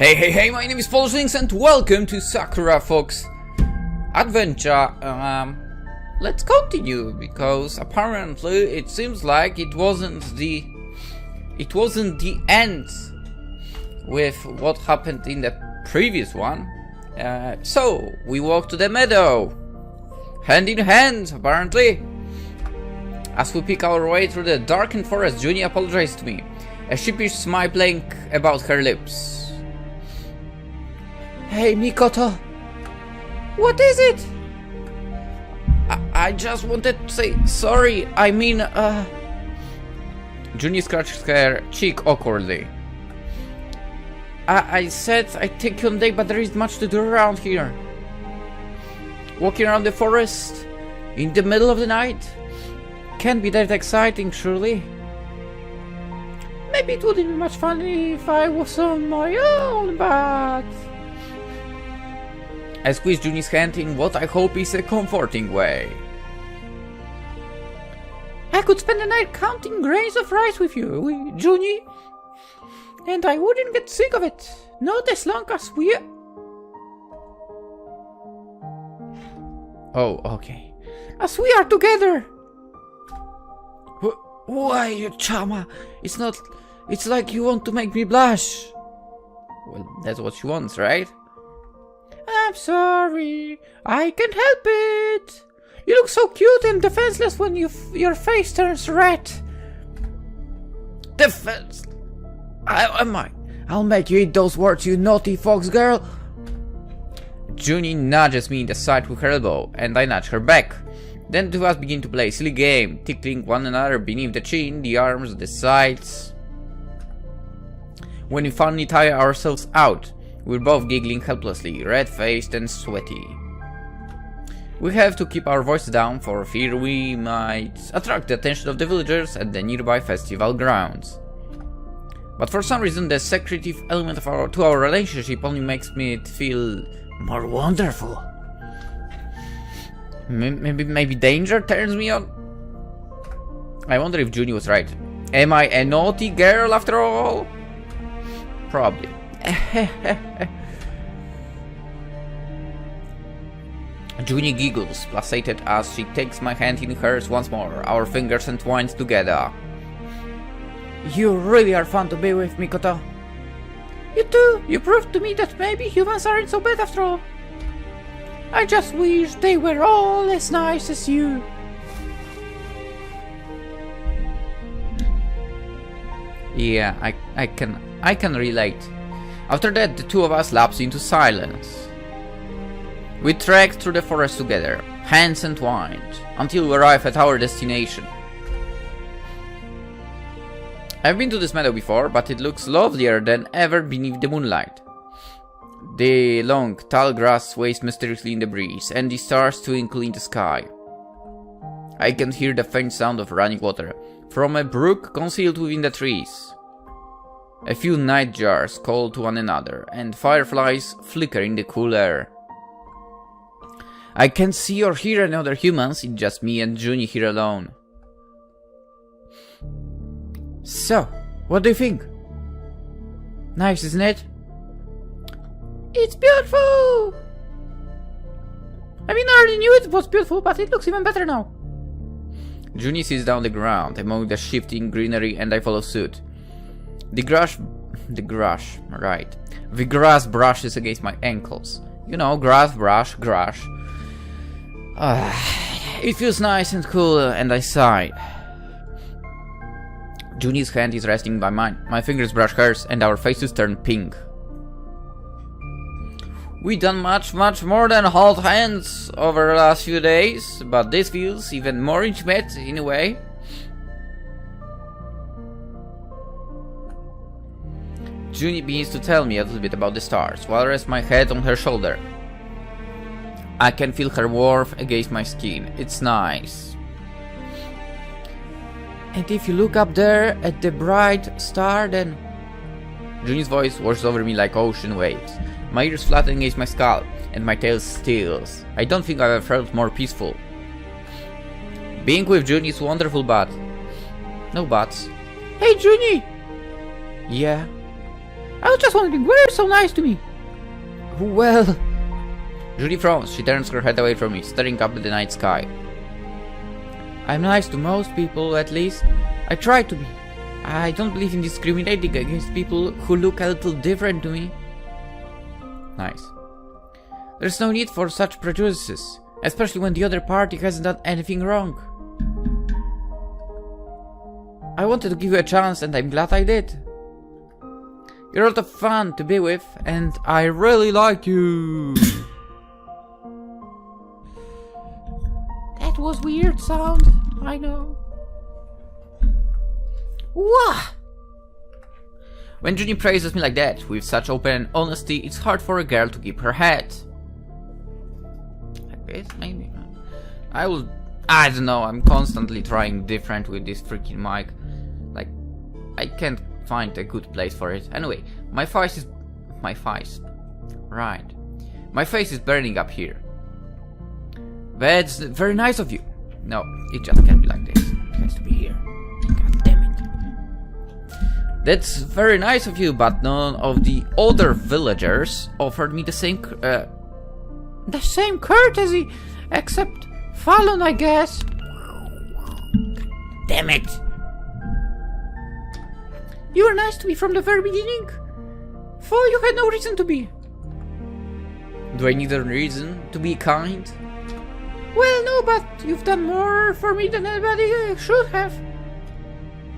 Hey, my name is PolishLynx and welcome to Sakura Fox Adventure. Let's continue, because apparently it seems like it wasn't the end with what happened in the previous one. So we walk to the meadow, hand in hand, apparently. As we pick our way through the darkened forest, Junie apologized to me, a sheepish smile playing about her lips. Hey, Mikoto. What is it? I just wanted to say sorry. I mean, Junie scratched her cheek awkwardly. I said I'd take you on a date, but there isn't much to do around here. Walking around the forest in the middle of the night can't be that exciting, surely. Maybe it wouldn't be much fun if I was on my own, but... I squeezed Junie's hand in what I hope is a comforting way. I could spend the night counting grains of rice with you, Junie, and I wouldn't get sick of it. Not as long as we... Oh, okay. As we are together. Why, you chama? It's not... It's like you want to make me blush. Well, that's what she wants, right? I'm sorry. I can't help it. You look so cute and defenseless when your face turns red. Defense? I'll make you eat those words, you naughty Foxgirl. Junie nudges me in the side with her elbow, and I nudge her back. Then the two of us begin to play a silly game, tickling one another beneath the chin, the arms, the sides. When we finally tire ourselves out, we're both giggling helplessly, red-faced and sweaty. We have to keep our voices down for fear we might attract the attention of the villagers at the nearby festival grounds. But for some reason, the secretive element of our relationship only makes me feel more wonderful. Maybe danger turns me on? I wonder if Junie was right. Am I a naughty girl after all? Probably. Junie giggles, placated as she takes my hand in hers once more, our fingers entwined together. You really are fun to be with, Mikoto. You too. You proved to me that maybe humans aren't so bad after all. I just wish they were all as nice as you. Yeah, I can relate. After that, the two of us lapse into silence. We trek through the forest together, hands entwined, until we arrive at our destination. I've been to this meadow before, but it looks lovelier than ever beneath the moonlight. The long, tall grass sways mysteriously in the breeze, and the stars twinkle in the sky. I can hear the faint sound of running water from a brook concealed within the trees. A few nightjars call to one another, and fireflies flicker in the cool air. I can't see or hear any other humans, it's just me and Junie here alone. So, what do you think? Nice, isn't it? It's beautiful! I mean, I already knew it was beautiful, but it looks even better now. Junie sits down on the ground among the shifting greenery, and I follow suit. The grass brushes against my ankles. You know, grass. It feels nice and cool, and I sigh. Junie's hand is resting by mine. My fingers brush hers, and our faces turn pink. We done much more than hold hands over the last few days, but this feels even more intimate in a way. Junie begins to tell me a little bit about the stars, while I rest my head on her shoulder. I can feel her warmth against my skin. It's nice. And if you look up there at the bright star, then... Junie's voice washes over me like ocean waves. My ears flatten against my skull, and my tail stills. I don't think I've ever felt more peaceful. Being with Junie is wonderful, but... No buts. Hey, Junie! Yeah? I was just wondering, why are you so nice to me? Well... Judy frowns. She turns her head away from me, staring up at the night sky. I'm nice to most people, at least. I try to be. I don't believe in discriminating against people who look a little different to me. Nice. There's no need for such prejudices, especially when the other party hasn't done anything wrong. I wanted to give you a chance and I'm glad I did. You're a lot of fun to be with and I really like you. That was weird sound, I know. Wah! When Junie praises me like that, with such open honesty, it's hard for a girl to keep her head. Like this, maybe? I don't know, I'm constantly trying different with this freaking mic. Like, I can't find a good place for it. Anyway, my face is burning up here. That's very nice of you. No, it just can't be like this. It has to be here. God damn it. That's very nice of you, but none of the other villagers offered me the same courtesy, except Fallon, I guess. Damn it. You were nice to me from the very beginning. For you had no reason to be. Do I need a reason to be kind? Well, no, but you've done more for me than anybody should have.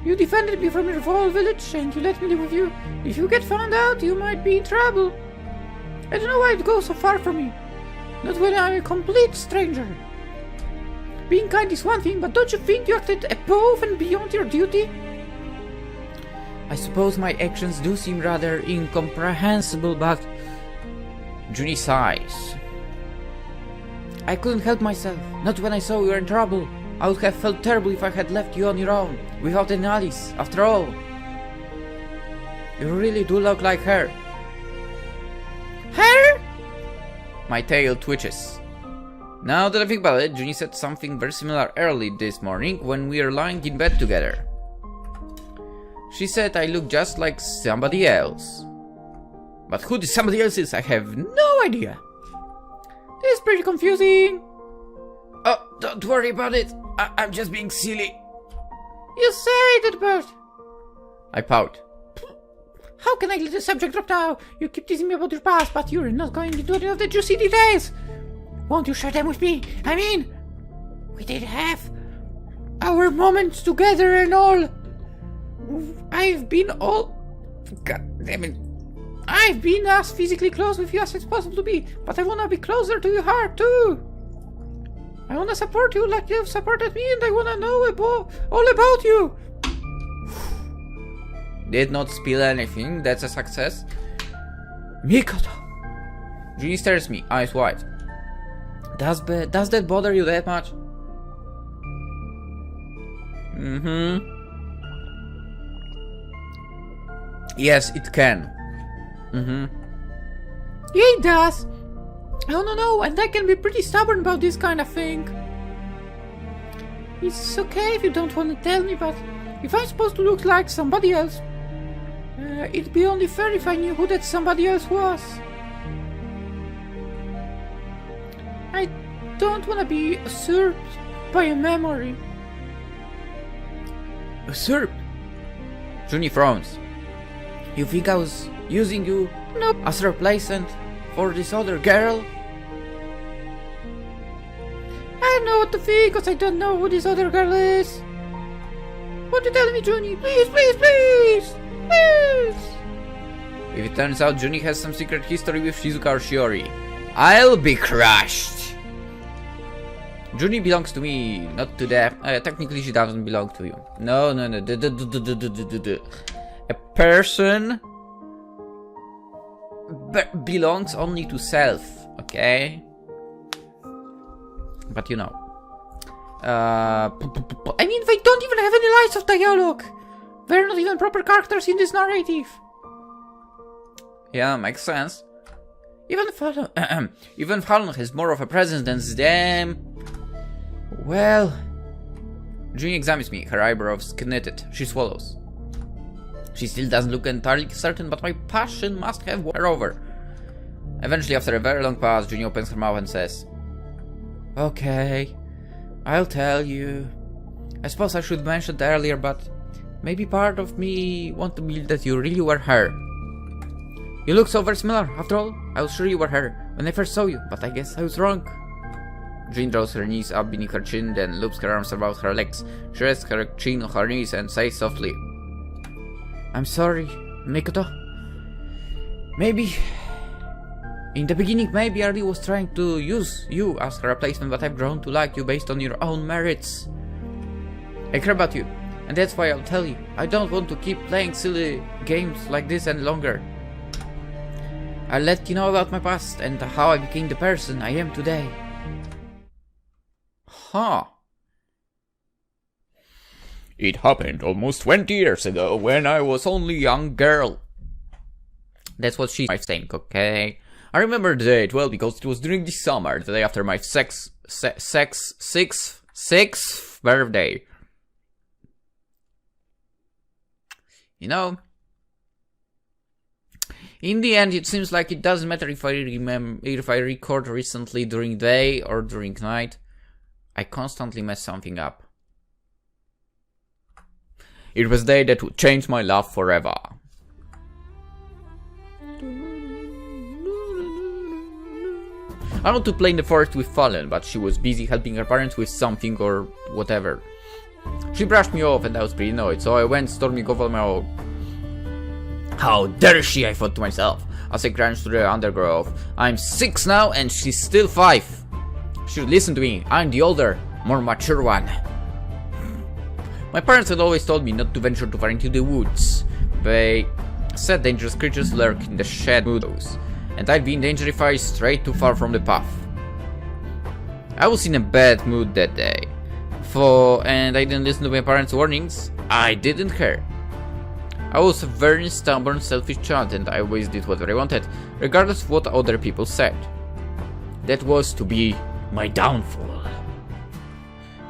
You defended me from your whole village and you let me live with you. If you get found out, you might be in trouble. I don't know why it goes so far from me. Not when I'm a complete stranger. Being kind is one thing, but don't you think you acted above and beyond your duty? I suppose my actions do seem rather incomprehensible, but... Junie sighs. I couldn't help myself, not when I saw you were in trouble. I would have felt terrible if I had left you on your own, without any allies, after all. You really do look like her. Her? My tail twitches. Now that I think about it, Junie said something very similar early this morning when we were lying in bed together. She said I look just like somebody else. But who this somebody else is, I have no idea. This is pretty confusing. Oh, don't worry about it. I'm just being silly. You say that, Bert. I pout. How can I let the subject drop now? You keep teasing me about your past, but you're not going to do any of the juicy details. Won't you share them with me? I mean, we did have our moments together and all. I've been God damn it. I've been as physically close with you as it's possible to be, but I wanna be closer to your heart too. I wanna support you like you've supported me, and I wanna know all about you. Did not spill anything, that's a success. Mikoto! Junie stares me, eyes wide. Does that bother you that much? Yes, it can. Yeah, it does. I wanna know, and I can be pretty stubborn about this kind of thing. It's okay if you don't want to tell me, but if I'm supposed to look like somebody else, it'd be only fair if I knew who that somebody else was. I don't want to be usurped by a memory. Usurped? Junie frowns. You think I was using you as a replacement for this other girl? I don't know what to think, because I don't know who this other girl is. Won't you tell me, Junie? Please, please, please! Please! If it turns out Junie has some secret history with Shizuka or Shiori, I'll be crushed! Junie belongs to me, not to them. Technically she doesn't belong to you. No. A person belongs only to self, okay? But you know. I mean, they don't even have any lines of dialogue. They're not even proper characters in this narrative. Yeah, makes sense. Even Fallon has more of a presence than them. Well... Junie examines me, her eyebrows knitted. She swallows. She still doesn't look entirely certain, but my passion must have won her over. Eventually, after a very long pause, Ginny opens her mouth and says, "Okay, I'll tell you. I suppose I should mention it earlier, but maybe part of me want to believe that you really were her. You look so very similar. After all, I was sure you were her when I first saw you, but I guess I was wrong." Jean draws her knees up beneath her chin, then loops her arms about her legs. She rests her chin on her knees and says softly, "I'm sorry, Mikoto. Maybe... in the beginning, maybe I really was trying to use you as her replacement, but I've grown to like you based on your own merits. I care about you, and that's why I'll tell you. I don't want to keep playing silly games like this any longer. I'll let you know about my past and how I became the person I am today." Huh. "It happened almost 20 years ago when I was only a young girl." That's what she's saying, okay? I remember the date well because it was during the summer, the day after my sixth birthday. You know, in the end, it seems like it doesn't matter if I record recently during day or during night. I constantly mess something up. It was the day that would change my life forever. I want to play in the forest with Fallen, but she was busy helping her parents with something or whatever. She brushed me off and I was pretty annoyed, so I went storming off on my own. How dare she, I thought to myself, as I crouched through the undergrowth. I'm 6 now and she's still 5. She should listen to me. I'm the older, more mature one. My parents had always told me not to venture too far into the woods. They said dangerous creatures lurk in the shadows, and I'd be in danger if I strayed too far from the path. I was in a bad mood that day, and I didn't listen to my parents' warnings. I didn't care. I was a very stubborn, selfish child, and I always did whatever I wanted, regardless of what other people said. That was to be my downfall.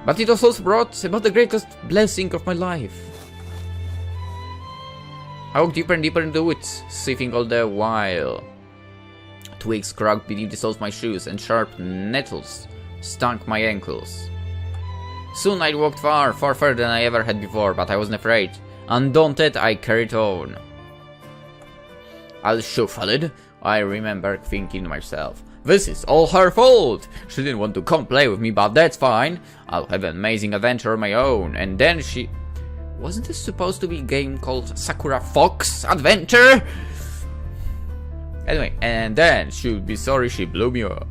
But it also brought about the greatest blessing of my life. I walked deeper and deeper into the woods, sniffing all the while. Twigs cracked beneath the soles of my shoes, and sharp nettles stung my ankles. Soon I walked far, far further than I ever had before, but I wasn't afraid. Undaunted, I carried on. "I'll show Falid," I remember thinking to myself. "This is all her fault. She didn't want to come play with me, but that's fine. I'll have an amazing adventure of my own." And then she... Wasn't this supposed to be a game called Sakura Fox Adventure? Anyway, and then she'll be sorry she blew me off.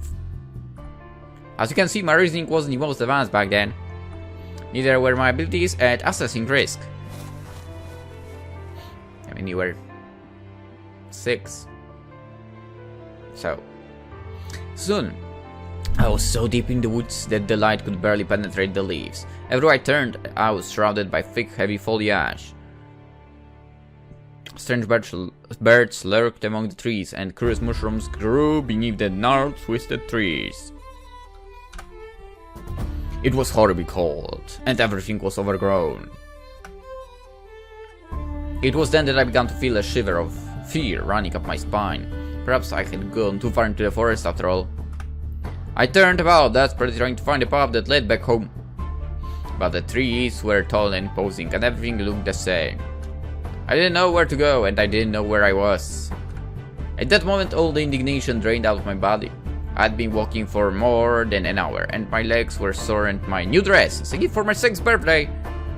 As you can see, my reasoning wasn't the most advanced back then. Neither were my abilities at assessing risk. I mean, you were 6. So... Soon, I was so deep in the woods that the light could barely penetrate the leaves. Everywhere I turned, I was shrouded by thick, heavy foliage. Strange birds lurked among the trees, and curious mushrooms grew beneath the gnarled, twisted trees. It was horribly cold, and everything was overgrown. It was then that I began to feel a shiver of fear running up my spine. Perhaps I had gone too far into the forest after all. I turned about, desperately trying to find a path that led back home. But the trees were tall and imposing, and everything looked the same. I didn't know where to go, and I didn't know where I was. At that moment, all the indignation drained out of my body. I'd been walking for more than an hour, and my legs were sore, and my new dress, as a gift for my 6th birthday,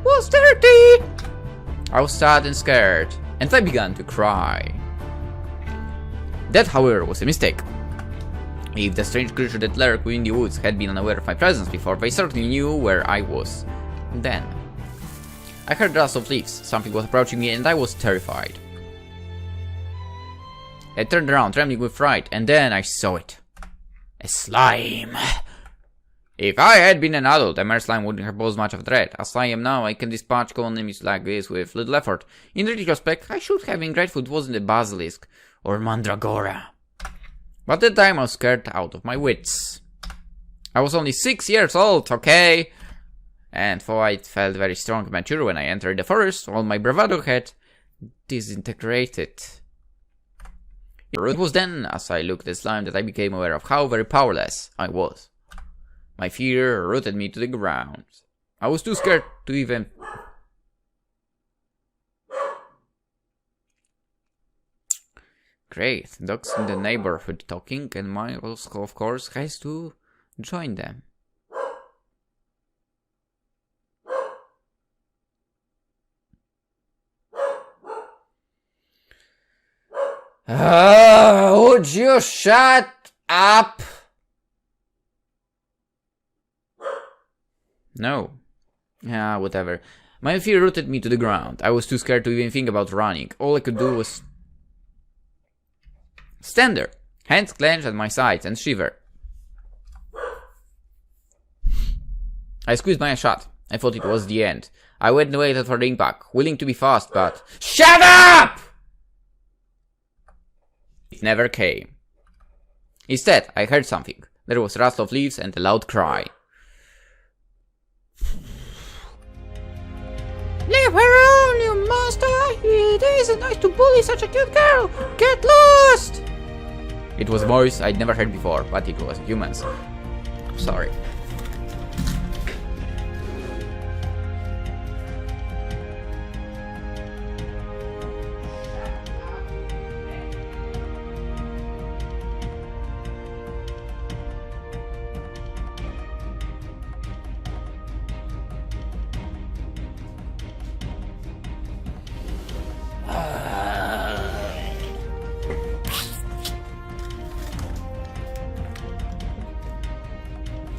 was dirty! I was sad and scared, and I began to cry. That, however, was a mistake. If the strange creature that lurked within the woods had been unaware of my presence before, they certainly knew where I was. Then, I heard the rustle of leaves. Something was approaching me, and I was terrified. I turned around, trembling with fright, and then I saw it. A slime! If I had been an adult, a mere slime wouldn't have posed much of a threat. As I am now, I can dispatch common enemies like this with little effort. In retrospect, I should have been grateful it wasn't a basilisk or mandragora. But at the time I was scared out of my wits. I was only 6 years old, okay? And though I felt very strong and mature when I entered the forest, all my bravado had disintegrated. It was then, as I looked at the slime, that I became aware of how very powerless I was. My fear rooted me to the ground. I was too scared to even... Great, dogs in the neighborhood talking, and Miles, of course, has to join them. Would you shut up? No. Yeah, whatever. My fear rooted me to the ground. I was too scared to even think about running. All I could do was stand there, hands clenched at my sides, and shiver. I squeezed my eyes shut. I thought it was the end. I waited for the impact, willing to be fast, but... Shut up! It never came. Instead, I heard something. There was a rustle of leaves and a loud cry. Leave her alone, you monster! It isn't nice to bully such a cute girl! Get lost! It was a voice I'd never heard before, but it was humans. I'm sorry.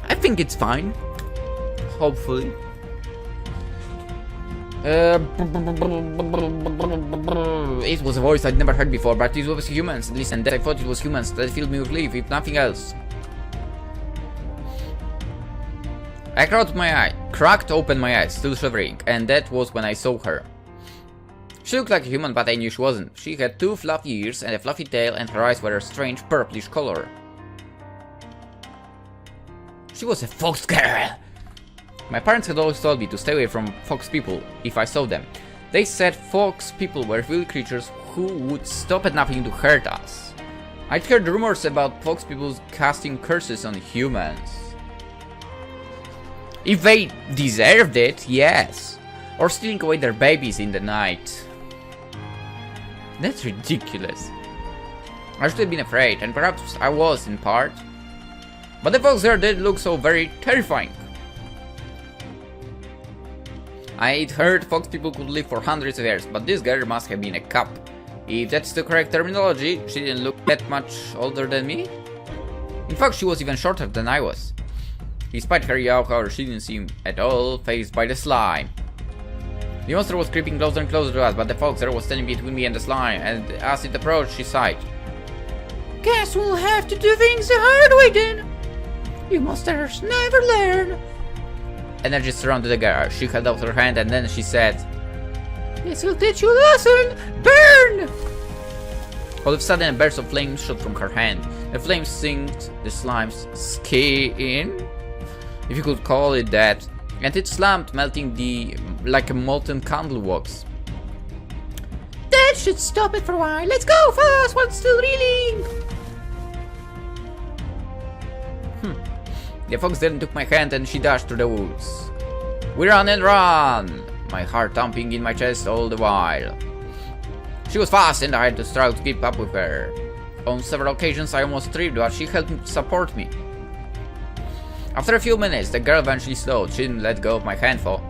I think it's fine. Hopefully. It was a voice I'd never heard before, but it was humans. Listen, I thought it was humans. That filled me with relief, if nothing else. I cracked open my eyes, still shivering, and that was when I saw her. She looked like a human, but I knew she wasn't. She had 2 fluffy ears and a fluffy tail, and her eyes were a strange purplish color. She was a fox girl! My parents had always told me to stay away from fox people if I saw them. They said fox people were evil creatures who would stop at nothing to hurt us. I'd heard rumors about fox people casting curses on humans. If they deserved it, yes. Or stealing away their babies in the night. That's ridiculous. I should have been afraid, and perhaps I was in part. But the fox there did look so very terrifying. I'd heard fox people could live for hundreds of years, but this girl must have been a cub. If that's the correct terminology, she didn't look that much older than me. In fact, she was even shorter than I was. Despite her young hair, she didn't seem at all fazed by the slime. The monster was creeping closer and closer to us, but the fox there was standing between me and the slime, and as it approached, she sighed. Guess we'll have to do things the hard way then. You monsters never learn. Energy surrounded the girl. She held out her hand and then she said, This'll teach you a lesson! Burn! All of a sudden a burst of flames shot from her hand. The flames singed the slime's skin, if you could call it that, and it slammed, melting like a molten candle wax. That should stop it for a while. Let's go fast while it's still reeling! The fox then took my hand and she dashed through the woods. We ran and ran, my heart thumping in my chest all the while. She was fast and I had to struggle to keep up with her. On several occasions I almost tripped, but she helped support me. After a few minutes, the girl eventually slowed. She didn't let go of my hand though.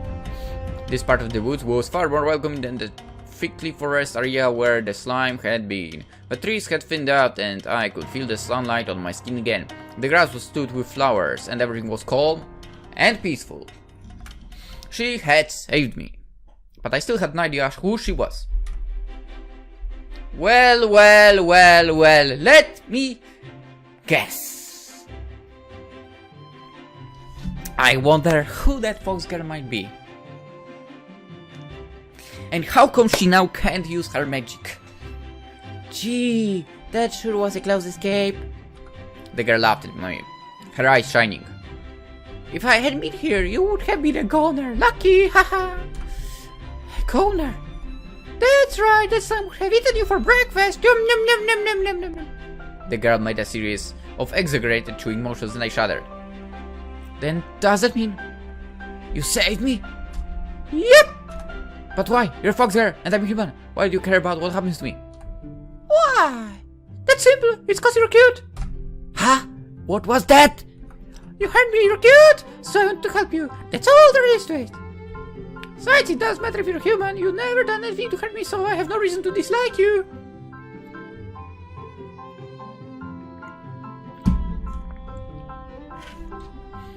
This part of the woods was far more welcoming than the thickly forest area where the slime had been. The trees had thinned out and I could feel the sunlight on my skin again. The grass was studded with flowers and everything was calm and peaceful. She had saved me, but I still had no idea who she was. Well, let me guess. I wonder who that fox girl might be. And how come she now can't use her magic? Gee, that sure was a close escape. The girl laughed at me, her eyes shining. If I hadn't been here, you would have been a goner. Lucky, haha. A goner. That's right, that slime would have eaten you for breakfast. Yum, yum, yum, yum, yum, yum, yum, yum. The girl made a series of exaggerated chewing motions and I shuddered. Then does that mean you saved me? Yep. But why? You're Foxgirl and I'm human. Why do you care about what happens to me? Why? That's simple. It's cause you're cute. Huh? What was that? You heard me, you're cute, so I want to help you. That's all there is to it. Besides, it does matter if you're human. You've never done anything to hurt me, so I have no reason to dislike you.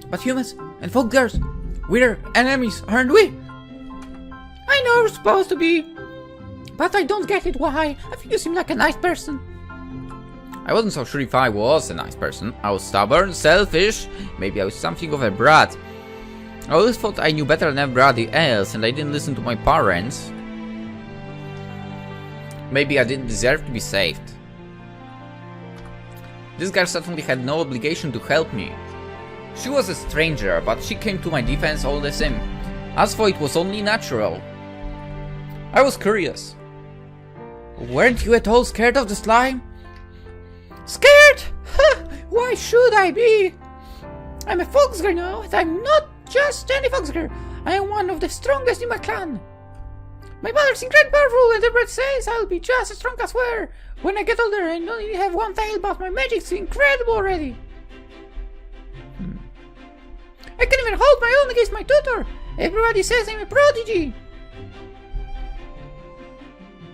But humans and Foxgirls, we're enemies, aren't we? I know you're supposed to be, but I don't get it. Why? I think you seem like a nice person. I wasn't so sure if I was a nice person. I was stubborn, selfish, maybe I was something of a brat. I always thought I knew better than everybody else and I didn't listen to my parents. Maybe I didn't deserve to be saved. This girl certainly had no obligation to help me. She was a stranger, but she came to my defense all the same. As for it was only natural. I was curious. Weren't you at all scared of the slime? Scared? Why should I be? I'm a Foxgirl now, and I'm not just any Foxgirl. I am one of the strongest in my clan. My mother's incredibly powerful, and the bird says I'll be just as strong as her when I get older and only have one tail, but my magic's incredible already. I can even hold my own against my tutor. Everybody says I'm a prodigy.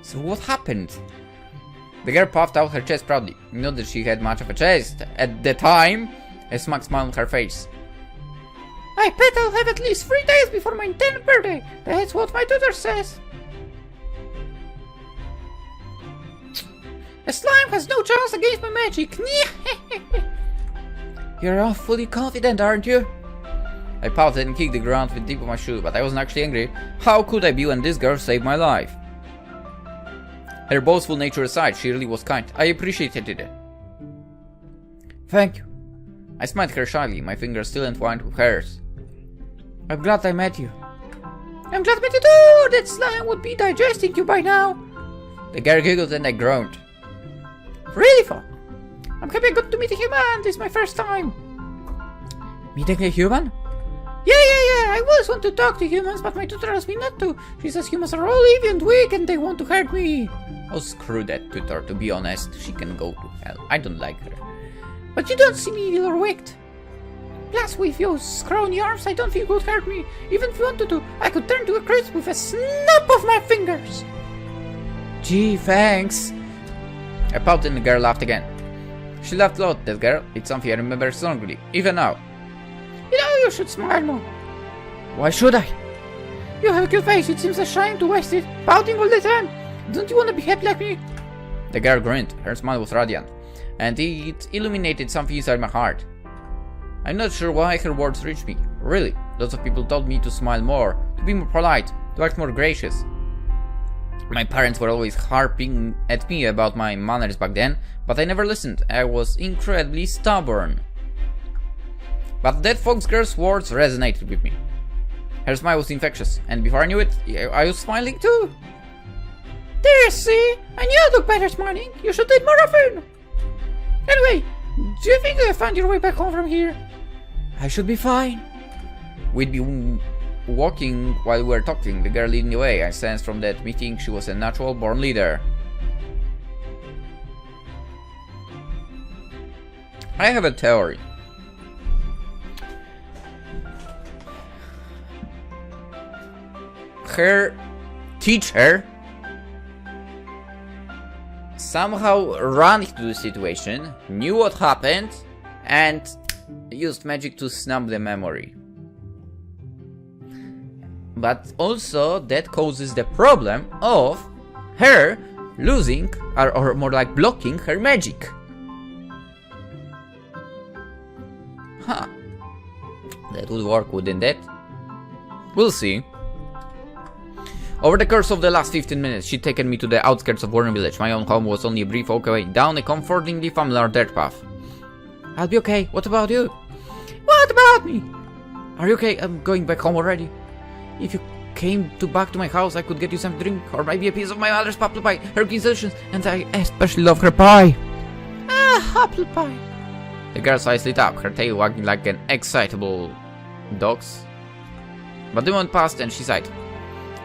So what happened? The girl puffed out her chest proudly. Not that she had much of a chest at the time. A smug smile on her face. I bet I'll have at least 3 days before my 10th birthday. That's what my tutor says. A slime has no chance against my magic. You're awfully confident, aren't you? I pouted and kicked the ground with the tip of my shoe, but I wasn't actually angry. How could I be when this girl saved my life? Her boastful nature aside, she really was kind. I appreciated it. Thank you. I smiled her shyly, my fingers still entwined with hers. I'm glad I met you. I'm glad I met you too! That slime would be digesting you by now. The girl giggled and I groaned. Really fun. I'm happy I got to meet a human. This is my first time. Meeting a human? Yeah. I always want to talk to humans, but my tutor tells me not to. She says humans are all evil and weak and they want to hurt me. Oh, screw that tutor, to be honest. She can go to hell. I don't like her. But you don't see me evil or wicked. Plus, with your scrawny arms, I don't think you could hurt me. Even if you wanted to, I could turn to a crisp with a snap of my fingers. Gee, thanks. I pouted and the girl laughed again. She laughed a lot, that girl. It's something I remember strongly, even now. You know, you should smile more. Why should I? You have a cute face. It seems a shame to waste it, pouting all the time. Don't you want to be happy like me? The girl grinned. Her smile was radiant, and it illuminated something inside my heart. I'm not sure why her words reached me. Really, lots of people told me to smile more, to be more polite, to act more gracious. My parents were always harping at me about my manners back then, but I never listened. I was incredibly stubborn. But that Foxgirl's words resonated with me. Her smile was infectious, and before I knew it, I was smiling too. There, see? I knew I'd look better smiling. You should do it more often. Anyway, do you think you have found your way back home from here? I should be fine. We'd be walking while we were talking, the girl leading the way. I sensed from that meeting she was a natural born leader. I have a theory. Her teacher somehow ran into the situation, knew what happened, and used magic to snap the memory. But also that causes the problem of her losing, or more like blocking her magic. Huh. That would work, wouldn't it? We'll see. Over the course of the last 15 minutes, she'd taken me to the outskirts of Warren Village. My own home was only a brief walk away, down a comfortingly familiar dirt path. I'll be okay. What about you? What about me? Are you okay? I'm going back home already. If you came back to my house, I could get you some drink, or maybe a piece of my mother's apple pie, her delicious, and I especially love her pie. Ah, apple pie. The girl's eyes lit up, her tail wagging like an excitable dog's. But the moment passed and she sighed.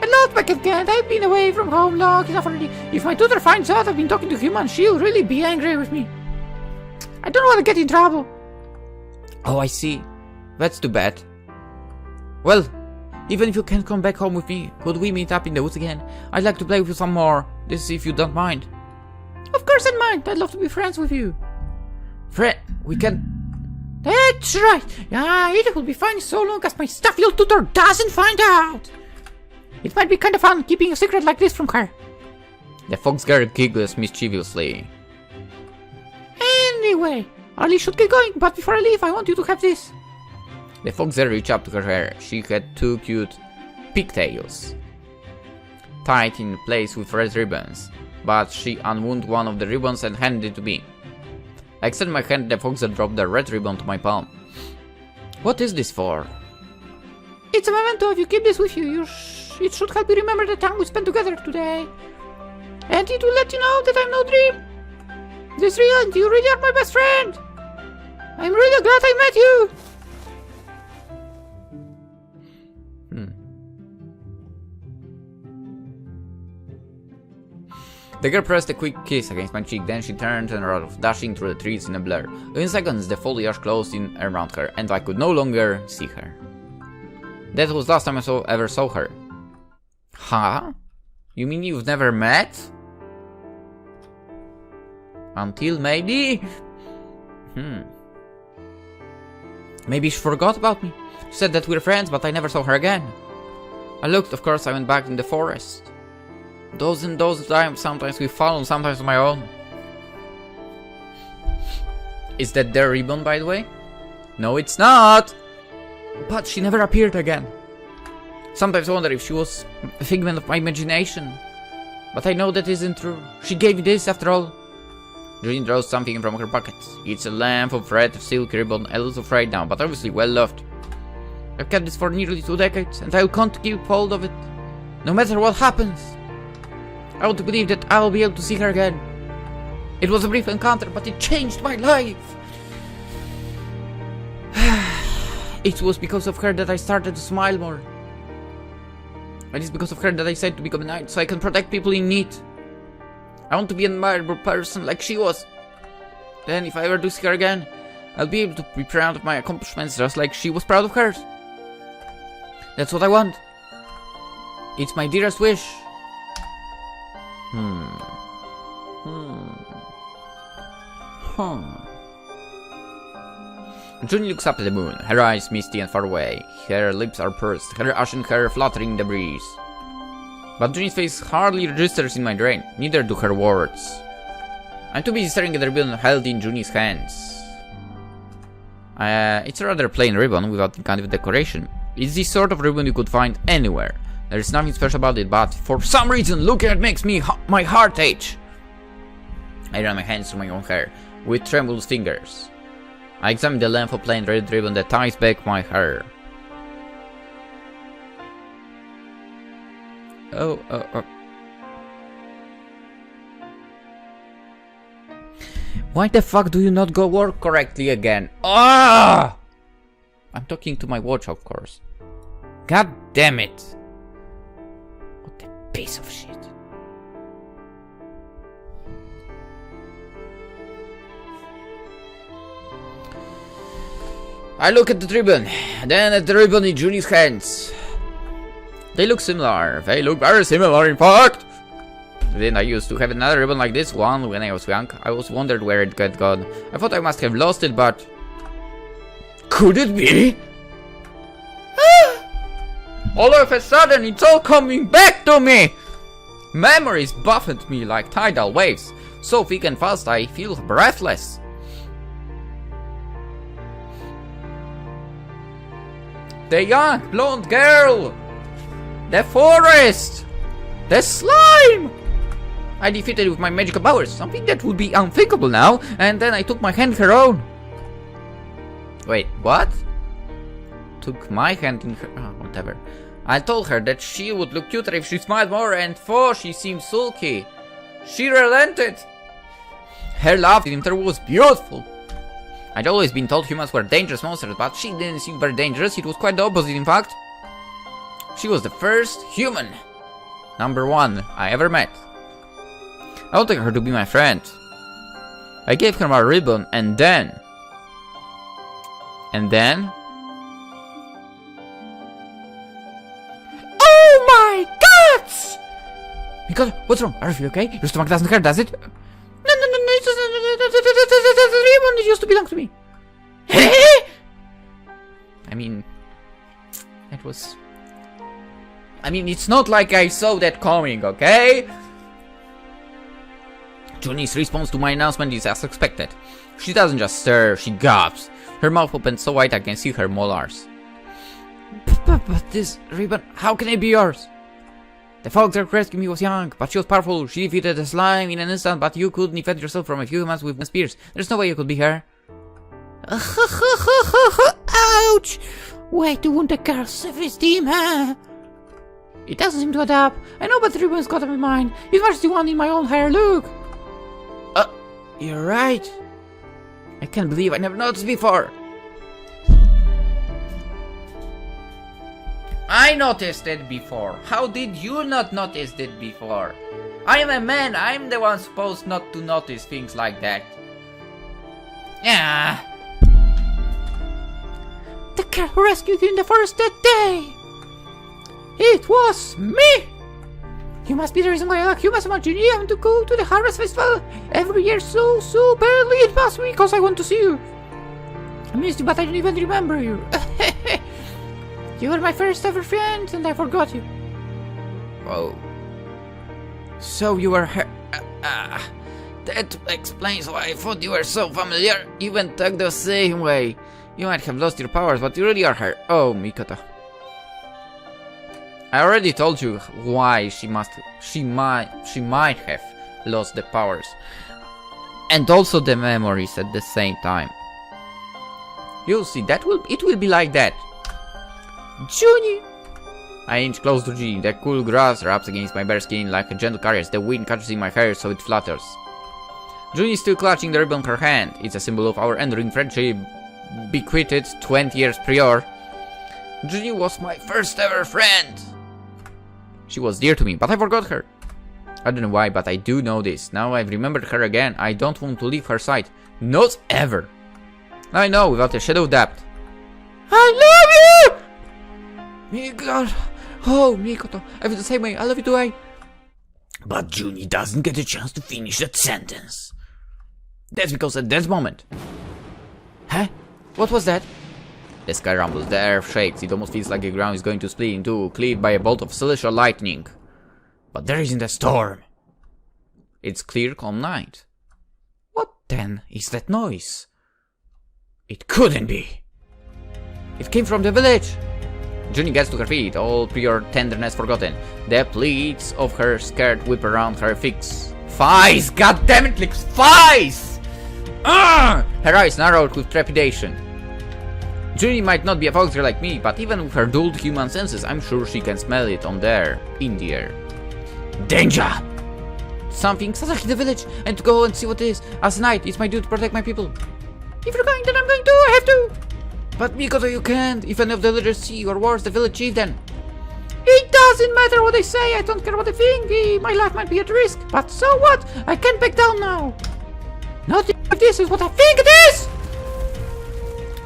Hello, back again. I've been away from home long enough already. If my daughter finds out I've been talking to humans, she'll really be angry with me. I don't want to get in trouble. Oh, I see. That's too bad. Well, even if you can't come back home with me, could we meet up in the woods again? I'd like to play with you some more. This is if you don't mind. Of course I mind. I'd love to be friends with you. We can... That's right. Yeah, it will be fine so long as my stuffy old tutor doesn't find out. It might be kind of fun keeping a secret like this from her. The Foxgirl giggles mischievously. Anyway, Ali should get going, but before I leave, I want you to have this. The Foxgirl reached up to her hair. She had 2 cute pigtails, tied in place with red ribbons, but she unwound one of the ribbons and handed it to me. I extended my hand, the Foxgirl dropped the red ribbon to my palm. What is this for? It's a memento. If you keep this with you, it should help you remember the time we spent together today. And it will let you know that I'm no dream. This real, and you really are my best friend. I'm really glad I met you. The girl pressed a quick kiss against my cheek, then she turned and ran off, dashing through the trees in a blur. In seconds, the foliage closed in around her, and I could no longer see her. That was last time I ever saw her. Huh? You mean you've never met? Until maybe? Maybe she forgot about me. She said that we're friends, but I never saw her again. I looked, of course, I went back in the forest. Those times, sometimes with fun, sometimes on my own. Is that their ribbon, by the way? No, it's not! But she never appeared again. Sometimes I wonder if she was a figment of my imagination. But I know that isn't true. She gave me this, after all. Julie draws something from her pocket. It's a length of red silk ribbon, a little frayed now, but obviously well loved. I've kept this for nearly 2 decades, and I will continue to keep hold of it. No matter what happens. I want to believe that I will be able to see her again. It was a brief encounter, but it changed my life. It was because of her that I started to smile more. It is because of her that I decided to become a knight, so I can protect people in need. I want to be an admirable person like she was. Then, if I ever do see her again, I'll be able to be proud of my accomplishments just like she was proud of hers. That's what I want. It's my dearest wish. June looks up at the moon, her eyes misty and far away. Her lips are pursed, her ashen hair fluttering in the breeze. But Junie's face hardly registers in my brain, neither do her words. I'm too busy staring at the ribbon held in Junie's hands. It's a rather plain ribbon without any kind of decoration. It's the sort of ribbon you could find anywhere. There's nothing special about it, but for some reason looking at it makes my heart ache. I ran my hands through my own hair, with tremulous fingers. I examined the length of plain red ribbon that ties back my hair. Why the fuck do you not go work correctly again? Ah! I'm talking to my watch, of course. God damn it. What a piece of shit. I look at the ribbon, then at the ribbon in Junie's hands. They look similar. They look very similar, in fact. Then I used to have another ribbon like this one when I was young. I always wondered where it got gone. I thought I must have lost it, but... Could it be? All of a sudden, it's all coming back to me! Memories buffet me like tidal waves. So thick and fast, I feel breathless. The young blonde girl! The forest! The slime! I defeated it with my magical powers, something that would be unthinkable now, and then I took my hand in her own. Wait, what? Took my hand in her... Oh, whatever. I told her that she would look cuter if she smiled more, and for she seemed sulky. She relented. Her laughter was beautiful. I'd always been told humans were dangerous monsters, but she didn't seem very dangerous. It was quite the opposite, in fact. She was the first human, number one, I ever met. I wanted her to be my friend. I gave her my ribbon, and then... Oh my God! Mikoto, what's wrong? Are you okay? Your stomach doesn't hurt, does it? No, it's just the ribbon that used to belong to me. I mean, it was... it's not like I saw that coming, okay? Junie's response to my announcement is as expected. She doesn't just stare, she gulps. Her mouth opens so wide I can see her molars. But this ribbon, how can it be yours? The Foxgirl rescued me was young, but she was powerful. She defeated the slime in an instant, but you couldn't defend yourself from a few humans with spears. There's no way you could be her. Ouch! Way to wound the girl's self-esteem, huh? It doesn't seem to add up. I know, but the ribbon's got on my mind. It matches the one in my own hair, look! You're right. I can't believe I never noticed before. I noticed it before. How did you not notice it before? I am a man. I'm the one supposed not to notice things like that. Yeah. The girl who rescued you in the forest that day. It was me. You must be the reason why I like humans so much. You need to go to the Harvest Festival every year so badly. It passed me because I want to see you. I missed you, but I don't even remember you. You were my first ever friend, and I forgot you. Oh. So you were her... that explains why I thought you were so familiar. You even talk the same way. You might have lost your powers, but you really are her. Oh, Mikoto. I already told you why she might have lost the powers. And also the memories at the same time. You'll see, it will be like that. Junie! I inch close to Junie. The cool grass wraps against my bare skin like a gentle caress. The wind catches in my hair so it flutters. Junie is still clutching the ribbon in her hand. It's a symbol of our enduring friendship, bequeathed 20 years prior. Junie was my first ever friend. She was dear to me, but I forgot her. I don't know why, but I do know this. Now I've remembered her again. I don't want to leave her side. Not ever. I know, without a shadow of doubt. I love you! Mikoto. Oh, Mikoto. I feel the same way. I love you too, But Junie doesn't get a chance to finish that sentence. That's because at that moment... Huh? What was that? The sky rumbles, the earth shakes, it almost feels like the ground is going to split in two, cleaved by a bolt of celestial lightning. But there isn't a storm. It's clear, calm night. What then is that noise? It couldn't be. It came from the village. Junie gets to her feet, all prior tenderness forgotten. The pleats of her skirt whip around her thighs. Thighs! God damn it, Lynx! Thighs! Her eyes narrowed with trepidation. Junie might not be a foxgirl like me, but even with her dulled human senses, I'm sure she can smell it in the air. Danger! Something, Sasaki, the village, and to go and see what it is. As a knight, it's my duty to protect my people. If you're going, then I'm going too, I have to! But Mikoto, you can't. If any of the villagers see you, or worse, the village chief, then... It doesn't matter what they say, I don't care what they think. My life might be at risk, but so what? I can't back down now. Not if this is what I think it is!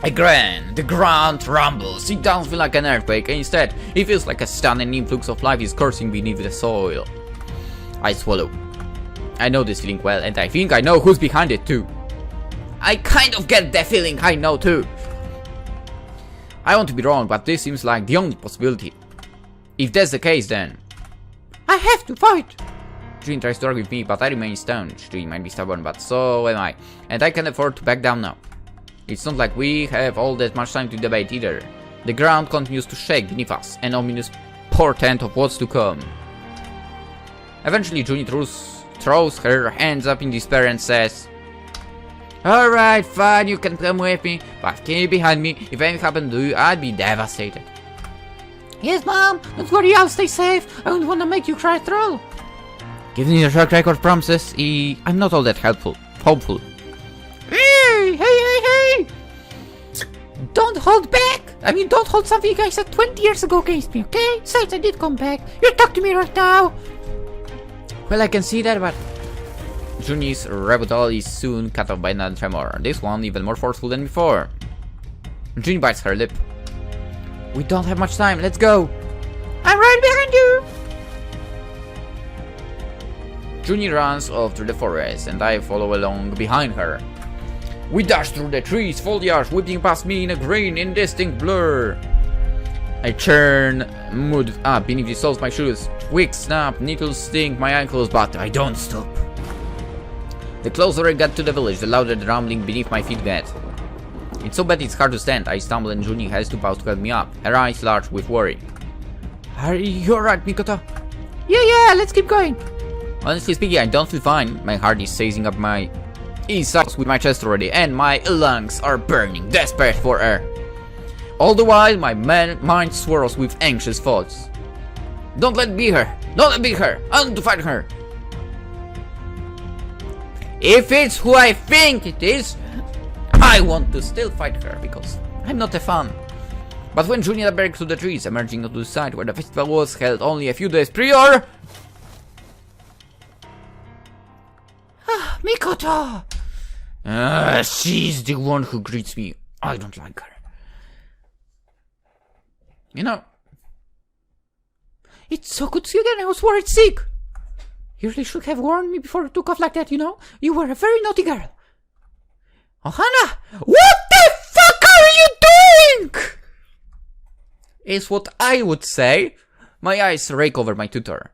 Again, the ground rumbles. It doesn't feel like an earthquake. Instead, it feels like a stunning influx of life is coursing beneath the soil. I swallow. I know this feeling well, and I think I know who's behind it too. I kind of get the feeling I know too. I want to be wrong, but this seems like the only possibility. If that's the case, then... I have to fight! Junie tries to argue with me, but I remain staunch. Junie might be stubborn, but so am I. And I can't afford to back down now. It's not like we have all that much time to debate either. The ground continues to shake beneath us, an ominous portent of what's to come. Eventually, Junie throws her hands up in despair and says, "Alright, fine, you can come with me, but keep behind me. If anything happened to you, I'd be devastated." Yes, Mom. Don't worry, I'll stay safe. I don't want to make you cry through. Given your track record promises, I'm not all that hopeful. Hey! Don't hold back! I mean, don't hold something I said 20 years ago against me, okay? Besides, I did come back. You talk to me right now! Well, I can see that, but Juni's rebuttal is soon cut off by another tremor. This one even more forceful than before. Juni bites her lip. We don't have much time, let's go! I'm right behind you! Juni runs off through the forest, and I follow along behind her. We dash through the trees, foliage whipping past me in a green, indistinct blur. I churn, mud up beneath the soles of my shoes. Twigs snap, needles sting my ankles, but I don't stop. The closer I get to the village, the louder the rumbling beneath my feet get. It's so bad it's hard to stand. I stumble and Juni has to pause to help me up, her eyes large with worry. Are you alright, Mikoto? Yeah, let's keep going. Honestly speaking, I don't feel fine. My heart is seizing up my insides with my chest already, and my lungs are burning, desperate for air. All the while, my mind swirls with anxious thoughts. Don't let be her! Don't let be her! I want to fight her! If it's who I think it is, I want to still fight her, because I'm not a fan. But when Junior breaks through the trees, emerging onto the site where the festival was held only a few days prior... Mikoto! She's the one who greets me. I don't like her. You know, it's so good to see you again. I was worried sick. You really should have warned me before you took off like that, you know? You were a very naughty girl. Ohana! What the fuck are you doing? is what I would say. My eyes rake over my tutor.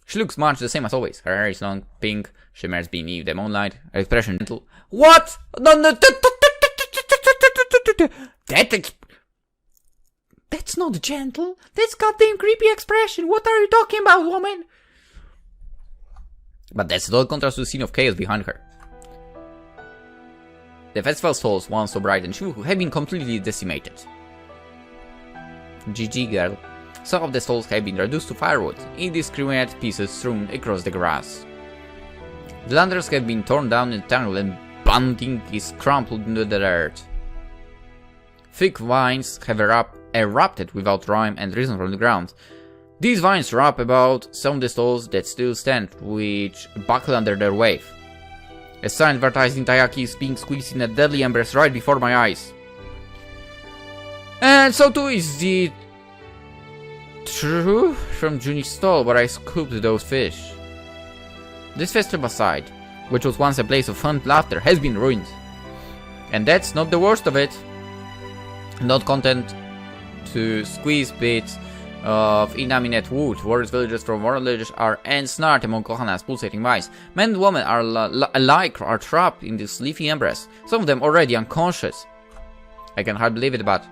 She looks much the same as always. Her hair is long, pink, shimmers beneath the moonlight, her expression gentle. What? No, That's not gentle. That's goddamn creepy expression. What are you talking about, woman? But that's a total contrast to the scene of chaos behind her. The festival stalls, once so bright and cheerful, have been completely decimated. GG girl. Some of the stalls have been reduced to firewood, indiscriminate pieces strewn across the grass. The lanterns have been torn down and tangled, and bunting is crumpled into the dirt. Thick vines have erupted without rhyme and reason from the ground. These vines wrap about some of the stalls that still stand, which buckle under their weight. A sign advertising taiyaki is being squeezed in a deadly embers right before my eyes. And so too is the true from Juni's stall where I scooped those fish. This festival site, which was once a place of fun and laughter, has been ruined. And that's not the worst of it. Not content to squeeze bits of inanimate wood, various villagers from warren villages are ensnared among Kohana's pulsating vines. Men and women are alike are trapped in this leafy embrace, some of them already unconscious. I can hardly believe it, but...